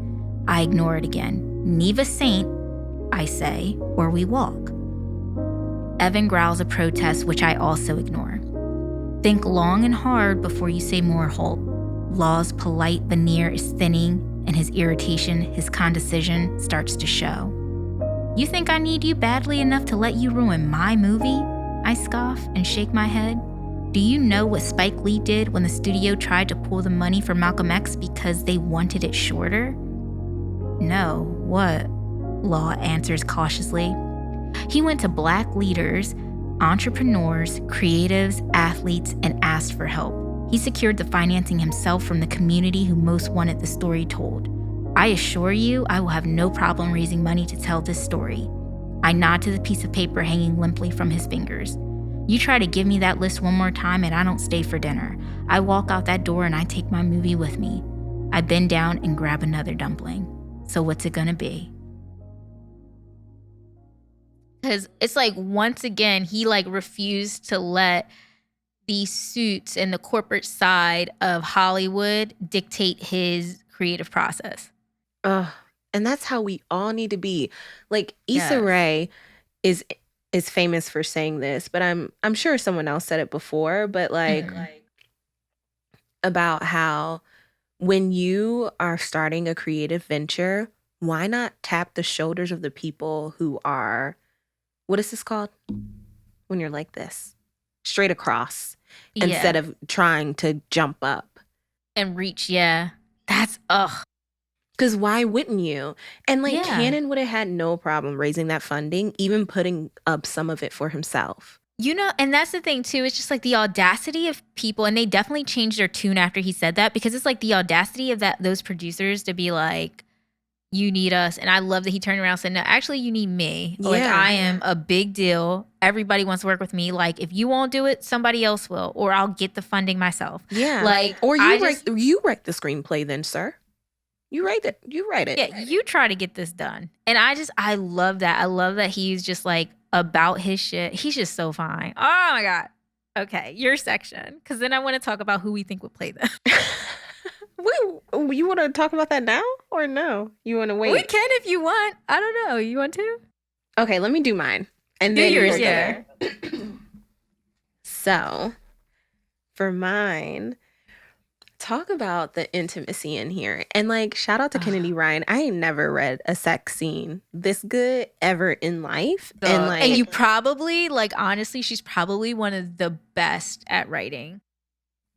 I ignore it again. Neva Saint, I say, or we walk. Evan growls a protest, which I also ignore. Think long and hard before you say more, Holt. Law's polite veneer is thinning, and his irritation, his condescension, starts to show. You think I need you badly enough to let you ruin my movie? I scoff and shake my head. Do you know what Spike Lee did when the studio tried to pull the money for Malcolm X because they wanted it shorter? No, what? Law answers cautiously. He went to Black leaders, entrepreneurs, creatives, athletes, and asked for help. He secured the financing himself from the community who most wanted the story told. I assure you, I will have no problem raising money to tell this story. I nod to the piece of paper hanging limply from his fingers. You try to give me that list one more time and I don't stay for dinner. I walk out that door and I take my movie with me. I bend down and grab another dumpling. So what's it gonna be? Because it's like, once again, he like refused to let the suits and the corporate side of Hollywood dictate his creative process. And that's how we all need to be. Like Issa Rae is famous for saying this, but I'm sure someone else said it before, but like about how when you are starting a creative venture, why not tap the shoulders of the people who are, what is this called? When you're like this, straight across, instead of trying to jump up. And reach, That's, Because why wouldn't you? And like Cannon would have had no problem raising that funding, even putting up some of it for himself. You know, and that's the thing too. It's just like the audacity of people, and they definitely changed their tune after he said that, because it's like the audacity of those producers to be like, you need us. And I love that he turned around and said, no, actually you need me. Like I am a big deal. Everybody wants to work with me. Like if you won't do it, somebody else will, or I'll get the funding myself. Yeah. Like, or you write the screenplay then, sir. You write it. Yeah, you try to get this done. And I love that. I love that he's just like about his shit. He's just so fine. Oh my God. Okay, your section. Because then I want to talk about who we think would play them. Wait, you want to talk about that now or no? You want to wait? We can if you want. I don't know. You want to? Okay, let me do mine. And Do then yours, we'll go yeah. there. So, for mine, talk about the intimacy in here. And like, shout out to Kennedy Ryan. I ain't never read a sex scene this good ever in life. And like, And you probably, like, honestly, she's probably one of the best at writing.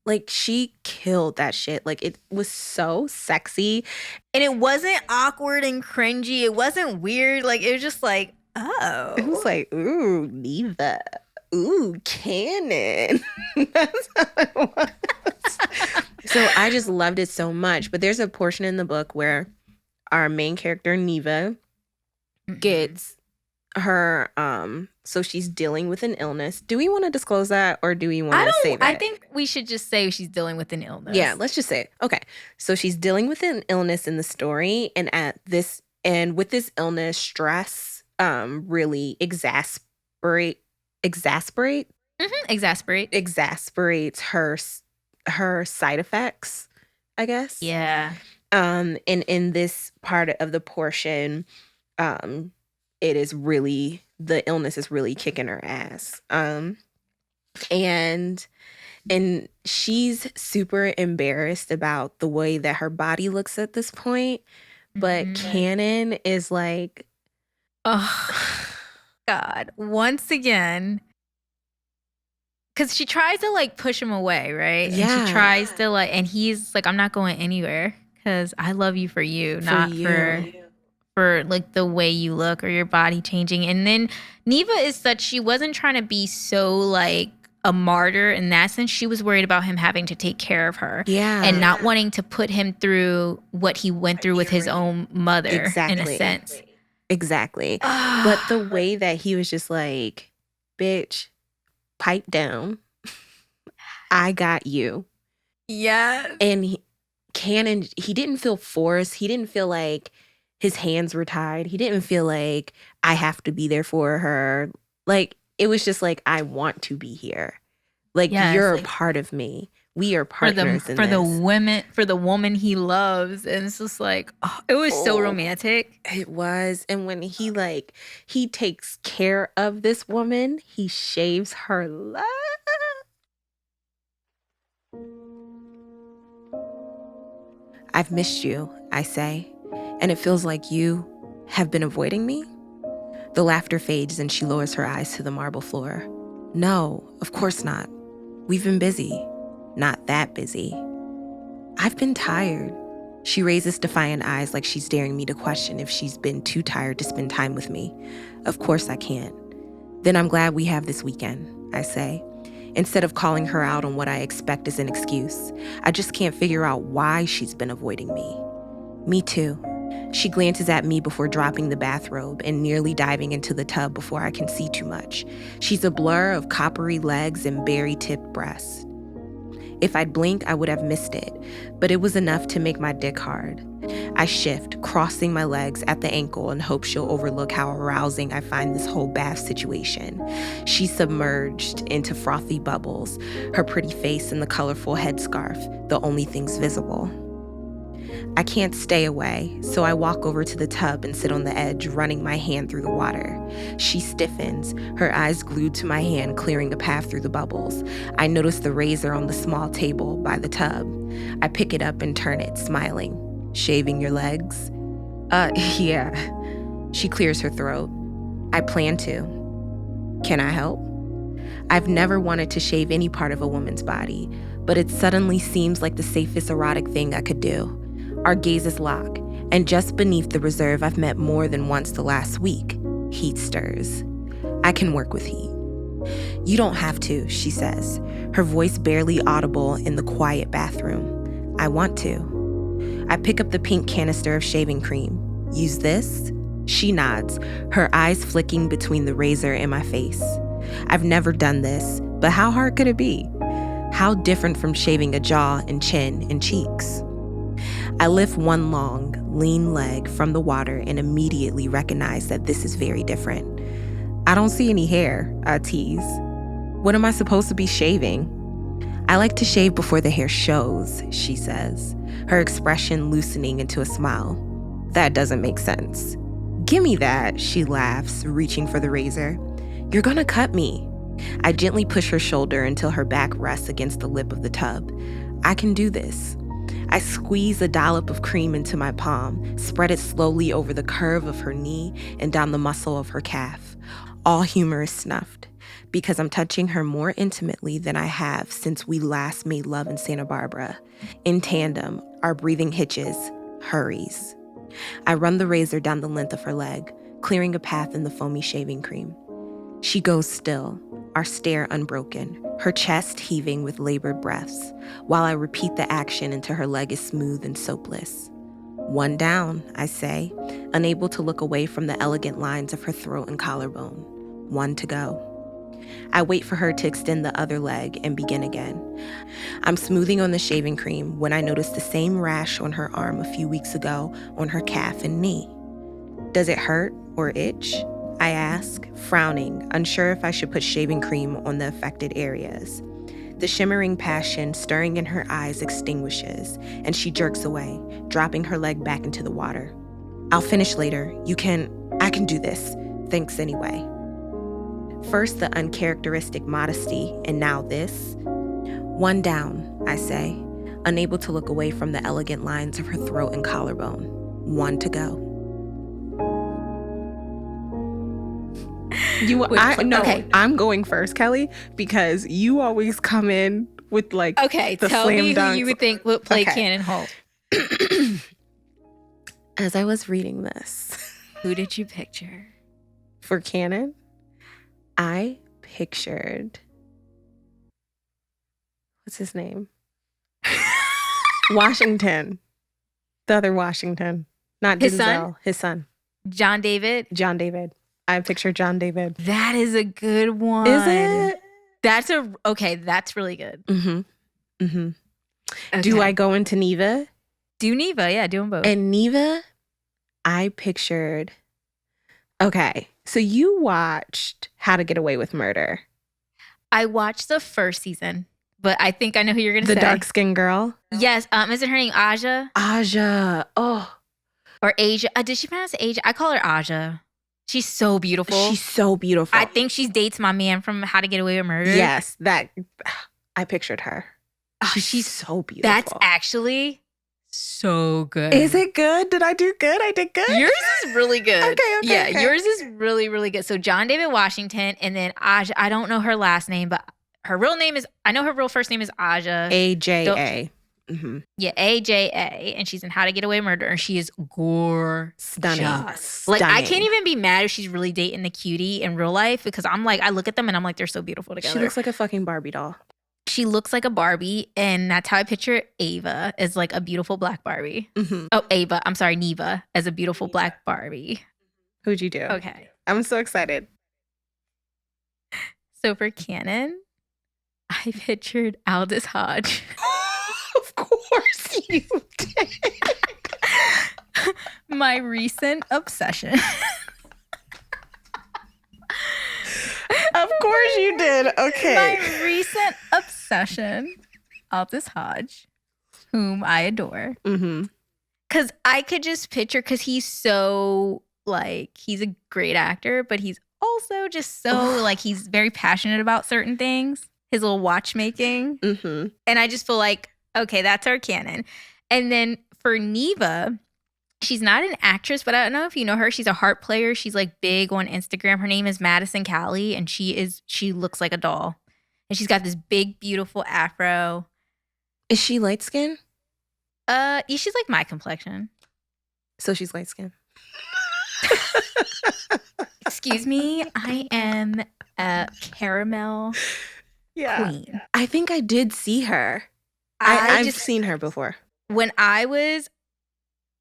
like, she killed that shit. Like, it was so sexy. And it wasn't awkward and cringy. It wasn't weird. Like, it was just like, oh. It was like, ooh, Neva. Ooh, canon. That's how it was. So I just loved it so much. But there's a portion in the book where our main character, Neva, gets her, so she's dealing with an illness. Do we want to disclose that or do we want to save it? I think we should just say she's dealing with an illness. Yeah, let's just say it. Okay. So she's dealing with an illness in the story, and with this illness, stress really exasperates her side effects, I guess. Yeah. And in this part of the portion, it is really, the illness is really kicking her ass. And she's super embarrassed about the way that her body looks at this point. But Canon is like, oh, God. Once again, because she tries to like push him away, right? Yeah. And she tries to like, and he's like, I'm not going anywhere because I love you for you, not for like the way you look or your body changing. And then Neva is such, she wasn't trying to be so like a martyr in that sense. She was worried about him having to take care of her. Yeah. And not wanting to put him through what he went through with his own mother, in a sense. Exactly. But the way that he was just like, bitch, pipe down. I got you. Yeah. And Canon, he didn't feel forced. He didn't feel like his hands were tied. He didn't feel like I have to be there for her. Like, it was just like, I want to be here. Like, you're a part of me. We are partners in this. For the woman he loves. And it's just like, it was so romantic. It was. And when he takes care of this woman, he shaves her love. I've missed you, I say, and it feels like you have been avoiding me. The laughter fades and she lowers her eyes to the marble floor. No, of course not. We've been busy. Not that busy. I've been tired. She raises defiant eyes like she's daring me to question if she's been too tired to spend time with me. Of course I can't. Then I'm glad we have this weekend, I say. Instead of calling her out on what I expect as an excuse, I just can't figure out why she's been avoiding me. Me too. She glances at me before dropping the bathrobe and nearly diving into the tub before I can see too much. She's a blur of coppery legs and berry-tipped breasts. If I'd blink, I would have missed it, but it was enough to make my dick hard. I shift, crossing my legs at the ankle and hope she'll overlook how arousing I find this whole bath situation. She's submerged into frothy bubbles, her pretty face and the colorful headscarf, the only things visible. I can't stay away, so I walk over to the tub and sit on the edge, running my hand through the water. She stiffens, her eyes glued to my hand, clearing a path through the bubbles. I notice the razor on the small table by the tub. I pick it up and turn it, smiling. Shaving your legs? Yeah. She clears her throat. I plan to. Can I help? I've never wanted to shave any part of a woman's body, but it suddenly seems like the safest erotic thing I could do. Our gazes lock, and just beneath the reserve I've met more than once the last week, heat stirs. I can work with heat. You don't have to, she says, her voice barely audible in the quiet bathroom. I want to. I pick up the pink canister of shaving cream. Use this? She nods, her eyes flicking between the razor and my face. I've never done this, but how hard could it be? How different from shaving a jaw and chin and cheeks? I lift one long, lean leg from the water and immediately recognize that this is very different. I don't see any hair, I tease. What am I supposed to be shaving? I like to shave before the hair shows, she says, her expression loosening into a smile. That doesn't make sense. Gimme that, she laughs, reaching for the razor. You're gonna cut me. I gently push her shoulder until her back rests against the lip of the tub. I can do this. I squeeze a dollop of cream into my palm, spread it slowly over the curve of her knee and down the muscle of her calf. All humor is snuffed, because I'm touching her more intimately than I have since we last made love in Santa Barbara. In tandem, our breathing hitches, hurries. I run the razor down the length of her leg, clearing a path in the foamy shaving cream. She goes still, our stare unbroken, her chest heaving with labored breaths, while I repeat the action until her leg is smooth and soapless. One down, I say, unable to look away from the elegant lines of her throat and collarbone. One to go. I wait for her to extend the other leg and begin again. I'm smoothing on the shaving cream when I notice the same rash on her arm a few weeks ago on her calf and knee. Does it hurt or itch? I ask, frowning, unsure if I should put shaving cream on the affected areas. The shimmering passion stirring in her eyes extinguishes, and she jerks away, dropping her leg back into the water. I'll finish later. I can do this. Thanks anyway. First the uncharacteristic modesty, and now this. One down, I say, unable to look away from the elegant lines of her throat and collarbone. One to go. Okay. I'm going first, Kelly, because you always come in with like Okay, the tell slam me who dunks. you would think would play Okay. Cannon Holt. As I was reading this Who did you picture? for Cannon, I pictured, what's his name? Washington. The other Washington. Not His Denzel. son? His son. John David? John David. I pictured John David. That is a good one. Is it? Okay, that's really good. Mm-hmm. Mm-hmm. Okay. Do I go into Neva? Do Neva, yeah, do them both. And Neva, I pictured, okay, so you watched How to Get Away with Murder. I watched the first season, but I think I know who you're going to say. The dark-skinned girl? Yes, isn't her name Aja? Aja. Oh, Or Asia? Did she pronounce it Asia? I call her Aja. She's so beautiful. she's so beautiful. I think she dates my man from How to Get Away with Murder. Yes, I pictured her. Oh, She's so beautiful. That's actually so good. Is it good? Did I do good? I did good? Yours is really good. Okay, Yeah, okay. yours is really, really good. So John David Washington, and then Aja. I don't know her last name, but her real name is, I know her real first name is Aja. AJA. Mm-hmm. Yeah, AJA, and she's in How to Get Away with Murder, and she is gorgeous. Stunning. Like, I can't even be mad if she's really dating the cutie in real life, because I'm like, I look at them and I'm like, they're so beautiful together. She looks like a fucking Barbie doll. She looks like a Barbie, and that's how I picture Ava as like a beautiful black Barbie. Mm-hmm. Oh, Ava. I'm sorry, Neva as a beautiful black Barbie. Who'd you do? Okay. I'm so excited. So for Cannon, I pictured Aldous Hodge. Of course you did. My recent obsession. Of course you did. Okay. My recent obsession, Aldous Hodge, whom I adore. Mm-hmm. Because I could just picture, because he's so, like, he's a great actor, but he's also just so, like, he's very passionate about certain things. His little watchmaking. Mm-hmm. And I just feel like, okay, that's our Cannon. And then for Neva, she's not an actress, but I don't know if you know her. She's a harp player. She's like big on Instagram. Her name is Madison Callie, and she looks like a doll. And she's got this big, beautiful afro. Is she light skinned? Yeah, she's like my complexion. So she's light skinned. Excuse me, I am a caramel queen. I think I did see her. I've seen her before. When I was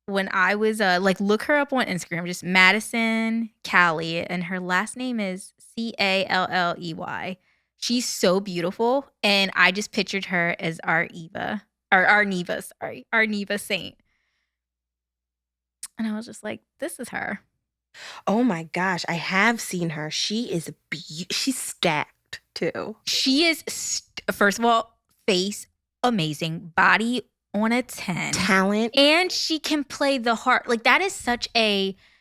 like, look her up on Instagram, just Madison Callie, and her last name is Calley. She's so beautiful, and I just pictured her as our Neva saint. And I was just like, this is her. Oh my gosh, I have seen her. She is she's stacked too. She is, first of all, face, amazing. Body on a 10. Talent. And she can play the harp. Like, that is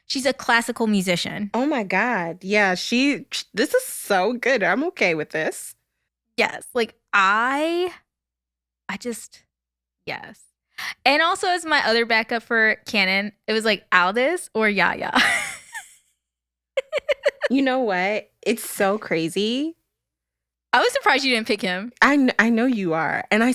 she's a classical musician. Oh my God. Yeah, this is so good. I'm okay with this. Yes. Like, yes. And also, as my other backup for canon, it was like Aldous or Yaya. You know what? It's so crazy. I was surprised you didn't pick him. I know you are. And I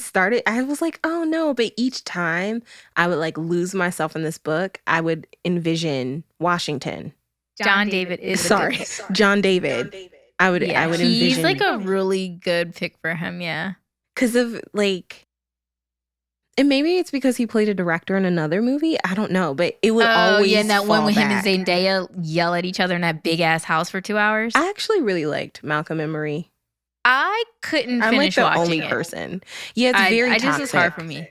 was like, oh no. But each time I would like lose myself in this book, I would envision Washington. John David is Sorry, John David. I would envision. He's like a really good pick for him, yeah. Because of like, and maybe it's because he played a director in another movie. I don't know, but it would always. Yeah, and that one with back. him and Zendaya yell at each other in that big ass house for 2 hours. I actually really liked Malcolm and Marie. I couldn't I'm finish like the watching only it. person. Yeah, it's very toxic. Just was hard for me.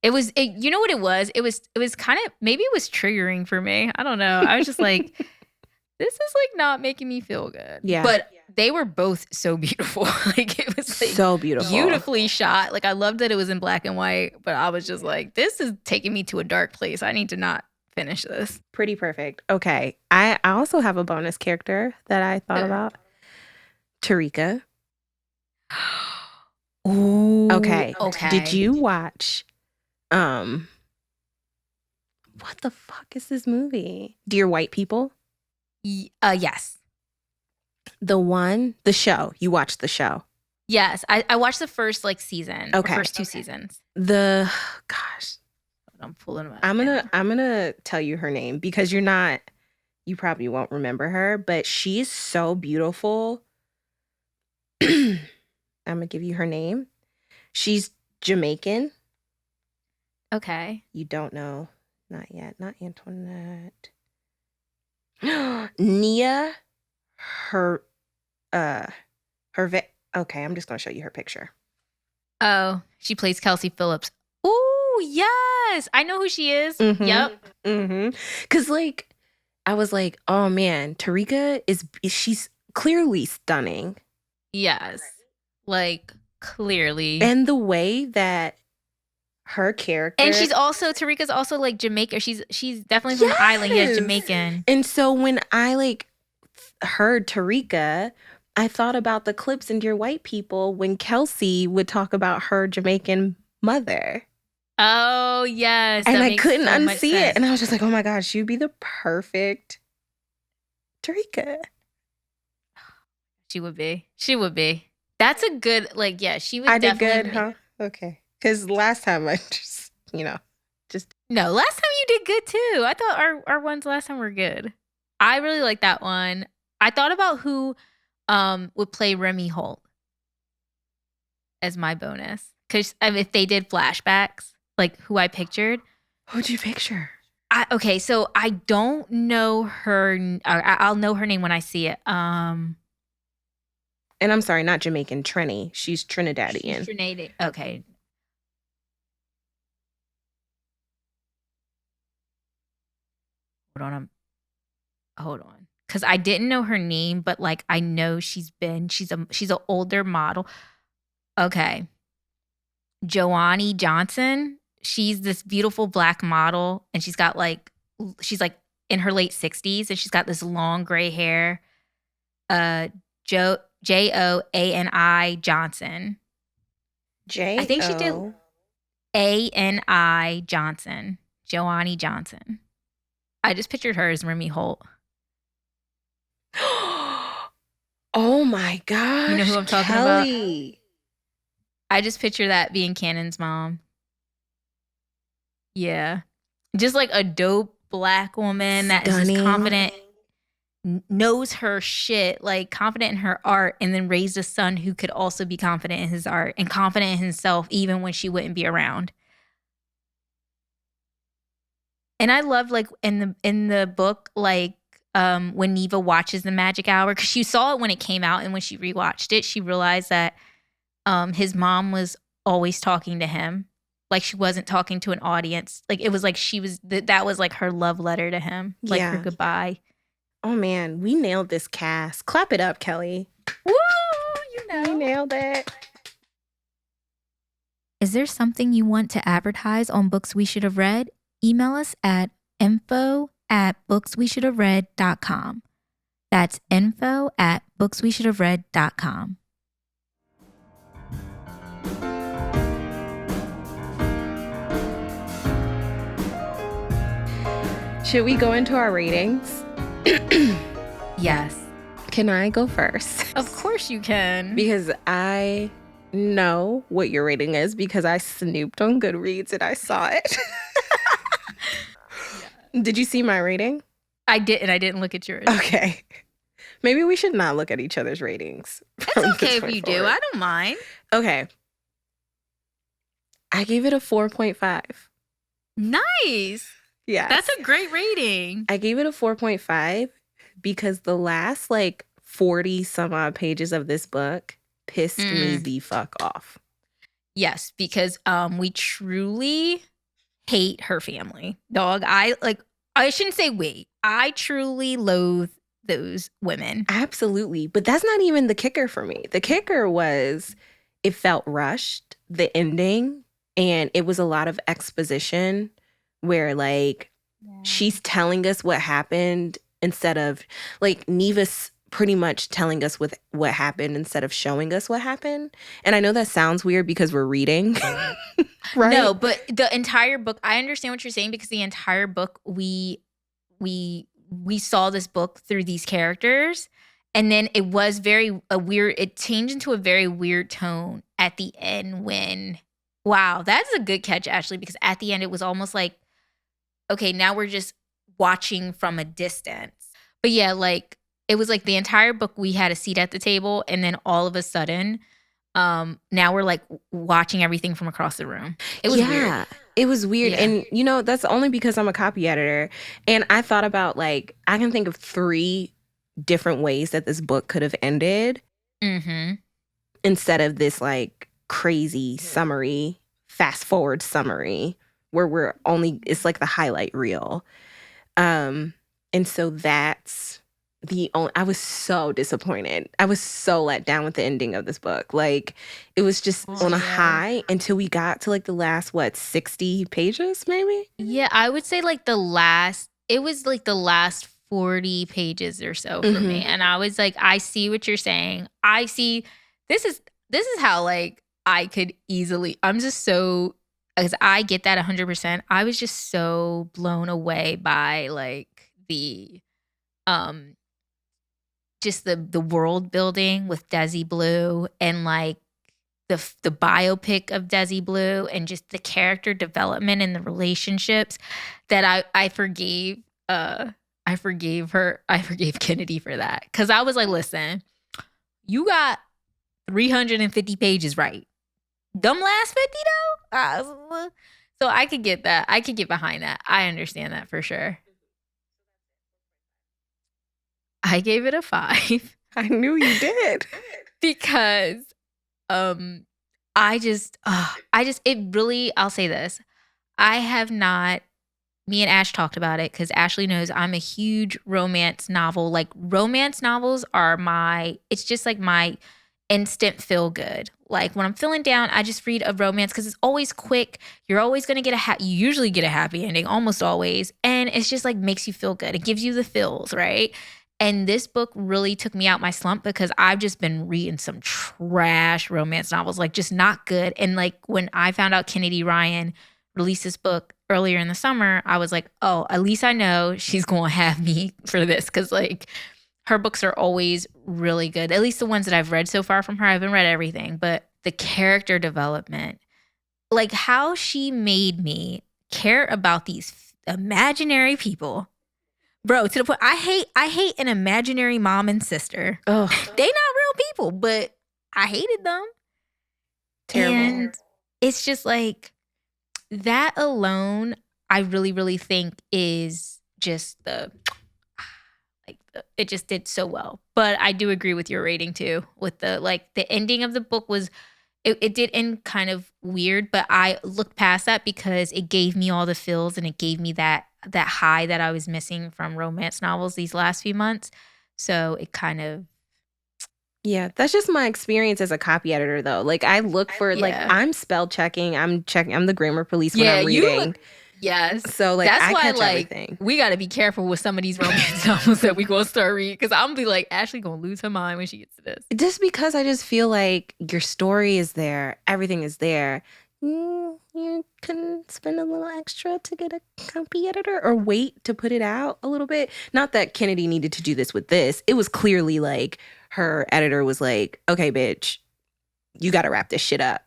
You know what it was? It was kind of, maybe it was triggering for me. I don't know. I was just like, this is like not making me feel good. Yeah. But they were both so beautiful. Like, it was like so beautiful. Beautifully shot. Like, I loved that it was in black and white, but I was just like, this is taking me to a dark place. I need to not finish this. Pretty perfect. Okay. I also have a bonus character that I thought about. Tarika. Ooh. Okay. Did you watch what the fuck is this movie? Dear White People? Yes. The show. You watched the show. Yes. I watched the first like season. Okay. First 2 seasons. Gosh. I'm pulling them out. I'm gonna tell you her name because you probably won't remember her, but she's so beautiful. I'm gonna give you her name. She's Jamaican. Okay. You don't know. Not yet. Not Antoinette. Nia. Okay, I'm just gonna show you her picture. Oh, she plays Kelsey Phillips. Ooh, yes. I know who she is. Mm-hmm. Yep. Mm-hmm. Cause like, I was like, oh man, Tarika she's clearly stunning. Yes. Like, clearly. And the way that her character. And Tarika's also like Jamaica. She's definitely from the island. Yes, Jamaican. And so when I like heard Tarika, I thought about the clips in Dear White People when Kelsey would talk about her Jamaican mother. Oh, yes. And I couldn't unsee it. And I was just like, oh my gosh, she'd be the perfect Tarika. She would be. That's a good, like, yeah, she would definitely. I did good, huh? Okay. Because last time I just. No, last time you did good too. I thought our ones last time were good. I really like that one. I thought about who would play Remy Holt as my bonus. Because if they did flashbacks, like who I pictured. Who'd you picture? Okay, so I don't know her. I'll know her name when I see it. And I'm sorry, not Jamaican, Trini. She's Trinidadian. Okay. Hold on. Because I didn't know her name, but like I know she's an older model. Okay. Joannie Johnson. She's this beautiful black model, and she's like in her late 60s, and she's got this long gray hair. Joanni Johnson. I think she did Ani Johnson. Joannie Johnson. I just pictured her as Remy Holt. Oh my gosh. You know who I'm talking Kelly. about? I just picture that being Cannon's mom. Yeah. Just like a dope black woman that is just confident, knows her shit, like confident in her art, and then raised a son who could also be confident in his art and confident in himself even when she wouldn't be around. And I love like in the book, like when Neva watches The Magic Hour, because she saw it when it came out, and when she rewatched it, she realized that his mom was always talking to him. Like she wasn't talking to an audience. Like it was like that was like her love letter to him. Like her goodbye. Oh man, we nailed this cast. Clap it up, Kelly. Woo! You know. We nailed it. Is there something you want to advertise on Books We Should Have Read? Email us at info@booksweshouldhaveread.com. That's info@booksweshouldhaveread.com. Should we go into our ratings? Yes. Can I go first? Of course you can. Because I know what your rating is because I snooped on Goodreads and I saw it. Did you see my rating? I did, and I didn't look at yours. Okay. Maybe we should not look at each other's ratings. It's okay if you do. I don't mind. Okay. I gave it a 4.5. Nice. Yeah. That's a great rating. I gave it a 4.5 because the last 40 some odd pages of this book pissed me the fuck off. Yes, because we truly hate her family. Dog, I shouldn't say we. I truly loathe those women. Absolutely. But that's not even the kicker for me. The kicker was it felt rushed, the ending, and it was a lot of exposition where she's telling us what happened instead of Neva's pretty much telling us what happened instead of showing us what happened. And I know that sounds weird because we're reading. Right? No, but the entire book, I understand what you're saying because the entire book we saw this book through these characters, and then it was it changed into a very weird tone at the end when, wow, that's a good catch, Ashley, because at the end it was almost like, okay, now we're just watching from a distance. But yeah, it was like the entire book we had a seat at the table, and then all of a sudden, now we're watching everything from across the room. It was weird. It was weird. Yeah. And that's only because I'm a copy editor. And I thought about I can think of 3 different ways that this book could have ended. Mm-hmm. Instead of this crazy summary, fast forward summary where it's like the highlight reel. And so that's I was so disappointed. I was so let down with the ending of this book. It was just on a high until we got to the last 60 pages maybe. Yeah, I would say the last 40 pages or so for me. And I was I see what you're saying. I see this is how I could easily, I'm just so, because I get that 100%. I was just so blown away by the just the world building with Desi Blue and the biopic of Desi Blue and just the character development and the relationships that I forgave Kennedy for that. Because I was listen, you got 350 pages right. Them last 50 though? So I could get that. I could get behind that. I understand that for sure. I gave it a 5. I knew you did. Because I'll say this. I have not, me and Ash talked about it because Ashley knows I'm a huge romance novel. Romance novels are it's just my instant feel good. When I'm feeling down, I just read a romance because it's always quick. You're always going to get you usually get a happy ending, almost always. And it's just makes you feel good. It gives you the feels, right? And this book really took me out my slump because I've just been reading some trash romance novels, just not good. And when I found out Kennedy Ryan released this book earlier in the summer, I was oh, at least I know she's going to have me for this because her books are always really good. At least the ones that I've read so far from her. I haven't read everything, but the character development, how she made me care about these imaginary people. Bro, to the point, I hate an imaginary mom and sister. Ugh. They not real people, but I hated them. Terrible. And it's just that alone, I really, really think is just it just did so well. But I do agree with your rating too. With the ending of the book was, it did end kind of weird, but I looked past that because it gave me all the feels and it gave me that high that I was missing from romance novels these last few months. So it kind of, Yeah, that's just my experience as a copy editor, though. Like, I look for, like, I'm spell checking, I'm the grammar police when I'm reading. Yes. So, like, that's I why, catch like, everything. we got to be careful with some of these romance novels that we going to start reading. Because I'm going to be like, Ashley going to lose her mind when she gets to this. Just because I just feel like your story is there, everything is there. You can spend a little extra to get a copy editor or wait to put it out a little bit. Not that Kennedy needed to do this with this. It was clearly like her editor was like, okay, bitch, you got to wrap this shit up.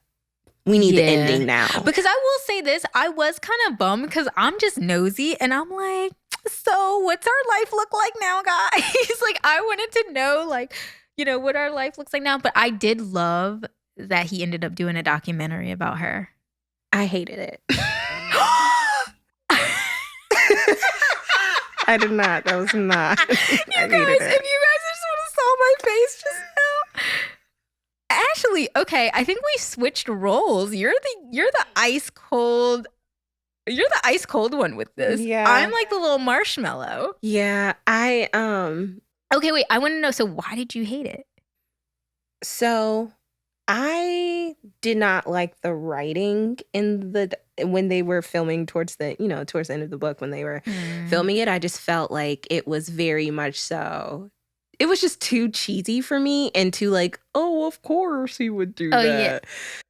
We need the ending now. Because I will say this, I was kind of bummed because I'm just nosy and I'm like, so what's our life look like now, guys? Like, I wanted to know, like, you know, what our life looks like now. But I did love that he ended up doing a documentary about her. I hated it. I did not. That was not. You guys, if you guys just want to saw my face just now. Ashley, okay, I think we switched roles. You're the ice cold. You're the ice cold one with this. Yeah. I'm like the little marshmallow. Yeah, Okay, wait, I want to know, so why did you hate it? So I did not like the writing when they were filming towards the end of the book when they were filming it. I just felt like it was very much so. It was just too cheesy for me and too like, oh, of course he would do that.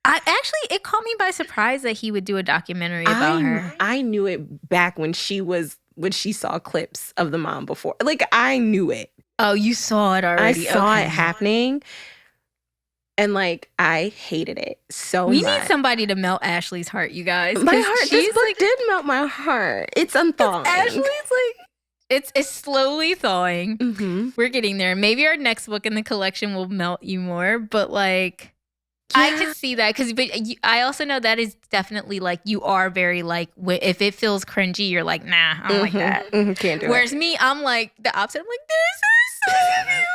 Yeah. It caught me by surprise that he would do a documentary about her. I knew it back when she saw clips of the mom before. Like, I knew it. Oh, you saw it already. I saw it happening. And like, I hated it so much. We need somebody to melt Ashley's heart, you guys. My heart, this book did melt my heart. It's unthawing. Ashley's like, it's slowly thawing. Mm-hmm. We're getting there. Maybe our next book in the collection will melt you more, but like, yeah. I can see that but I also know that is definitely like, you are very like, if it feels cringy, you're like, nah, I don't like that. Mm-hmm. Can't do it. Whereas me, I'm like the opposite. I'm like, this is so beautiful,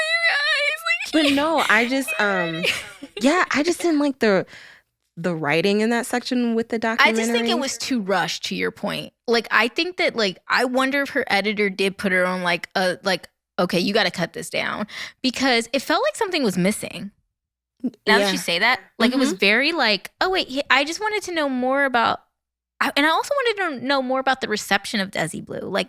you guys. Like, but no, I just, I just didn't like the writing in that section with the documentary. I just think it was too rushed, to your point. Like, I think that, like, I wonder if her editor did put her on like, okay, you got to cut this down, because it felt like something was missing. Now that you say that, like, it was very like, oh wait, I just wanted to know more about, and I also wanted to know more about the reception of Desi Blue. Like,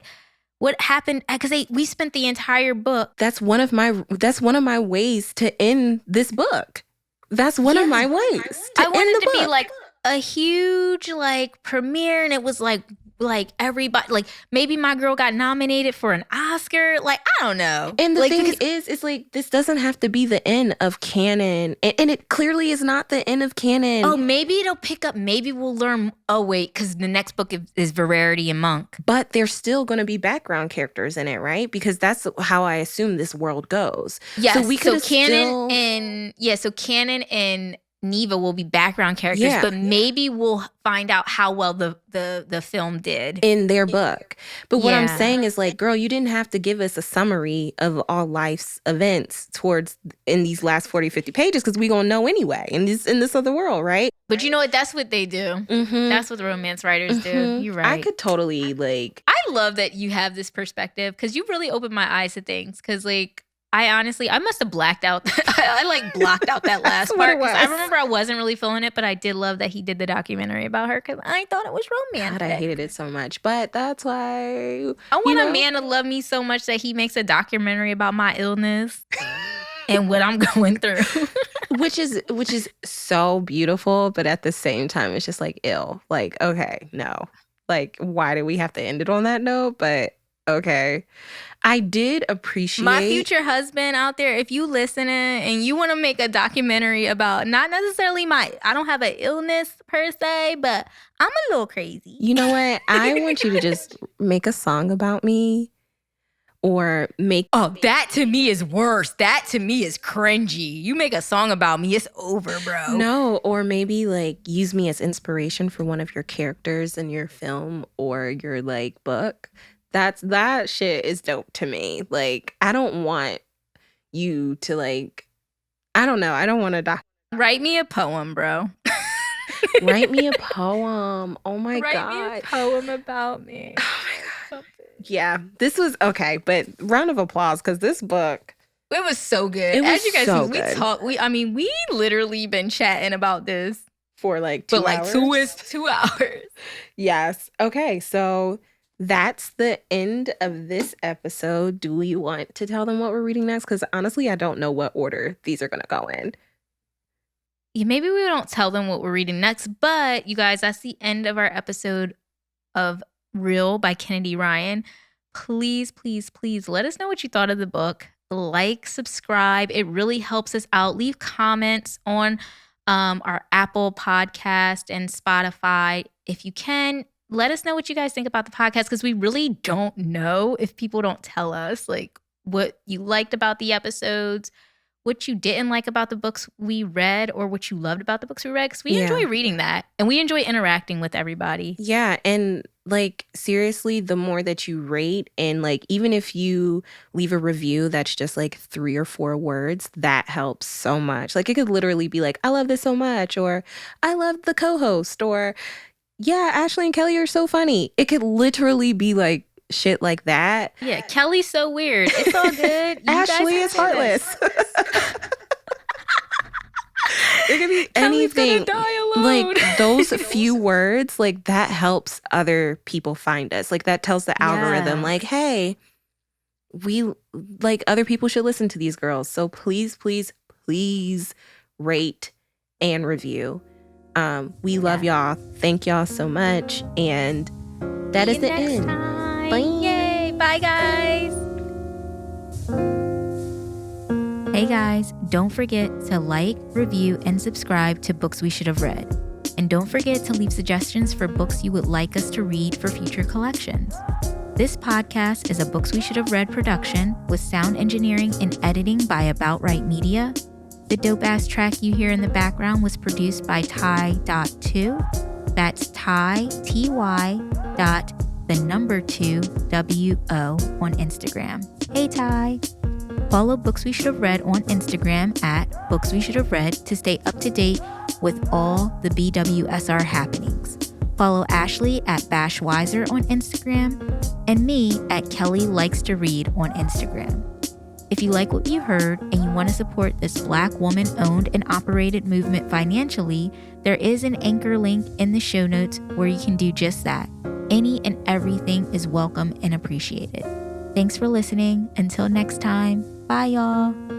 what happened? Because we spent the entire book. That's one of my ways to end this book. That's one of my ways. I wanted it to be like a huge like premiere, and it was like everybody, like maybe my girl got nominated for an Oscar. Like, I don't know. And the thing is, it's like, this doesn't have to be the end of canon, and it clearly is not the end of canon. Oh, maybe it'll pick up. Maybe we'll learn. Oh wait, because the next book is Verity and Monk. But there's still going to be background characters in it, right? Because that's how I assume this world goes. Yeah. So Canon and Neva will be background characters, but maybe we'll find out how well the film did in their book. But what I'm saying is, like, girl, you didn't have to give us a summary of all life's events in these last 40, 50 pages, because we gonna know anyway in this other world, right? But you know what? That's what they do. Mm-hmm. That's what the romance writers do. You're right. I could totally like. I love that you have this perspective, because you really opened my eyes to things. Because like, I must have blacked out. I like blocked out that last part. I remember I wasn't really feeling it, but I did love that he did the documentary about her, because I thought it was romantic. God, I hated it so much, but that's why I want a man to love me so much that he makes a documentary about my illness and what I'm going through. which is so beautiful, but at the same time, it's just like, ill. Like, okay, no. Like, why do we have to end it on that note? But okay. I did appreciate my future husband out there. If you listening and you want to make a documentary about, not necessarily I don't have an illness per se, but I'm a little crazy. You know what? I want you to just make a song about me, or make. Oh, that to me is worse. That to me is cringy. You make a song about me, it's over, bro. No, or maybe like use me as inspiration for one of your characters in your film or your like book. That shit is dope to me. Like, I don't want you to like, I don't know. I don't want to write me a poem, bro. Write me a poem. Oh my God. Write me a poem about me. Oh my God. Yeah, this was okay, but round of applause, because this book. It was so good. It was As you guys so see, good. we literally been chatting about this For like 2 hours. But 2 hours. Yes. Okay, so that's the end of this episode. Do we want to tell them what we're reading next? Because honestly, I don't know what order these are going to go in. Yeah, maybe we don't tell them what we're reading next, but you guys, that's the end of our episode of Real by Kennedy Ryan. Please, please, please let us know what you thought of the book. Like, subscribe. It really helps us out. Leave comments on our Apple podcast and Spotify. If you can, let us know what you guys think about the podcast, because we really don't know if people don't tell us like what you liked about the episodes, what you didn't like about the books we read, or what you loved about the books we read, because we enjoy reading that and we enjoy interacting with everybody. Yeah, and like seriously, the more that you rate, and like even if you leave a review that's just like 3 or 4 words, that helps so much. Like it could literally be like, I love this so much, or I love the co-host, or yeah, Ashley and Kelly are so funny. It could literally be like shit like that. Yeah, Kelly's so weird. It's all good. Ashley is heartless. It could be anything. Like those few words, like that helps other people find us. Like that tells the algorithm, like, hey, we like other people should listen to these girls. So please, please, please rate and review. We love y'all. Thank y'all so much. And that is the end. Bye. Yay. Bye, guys. Hey guys, don't forget to like, review, and subscribe to Books We Should Have Read. And don't forget to leave suggestions for books you would like us to read for future collections. This podcast is a Books We Should Have Read production with sound engineering and editing by About Right Media. The dope-ass track you hear in the background was produced by Ty.2. That's Ty, T-Y, .2WO on Instagram. Hey Ty! Follow Books We Should Have Read on Instagram at Books We Should Have Read to stay up to date with all the BWSR happenings. Follow Ashley at Bashwiser on Instagram and me at Kelly Likes to Read on Instagram. If you like what you heard and you want to support this Black woman-owned and operated movement financially, there is an Anchor link in the show notes where you can do just that. Any and everything is welcome and appreciated. Thanks for listening. Until next time, bye y'all.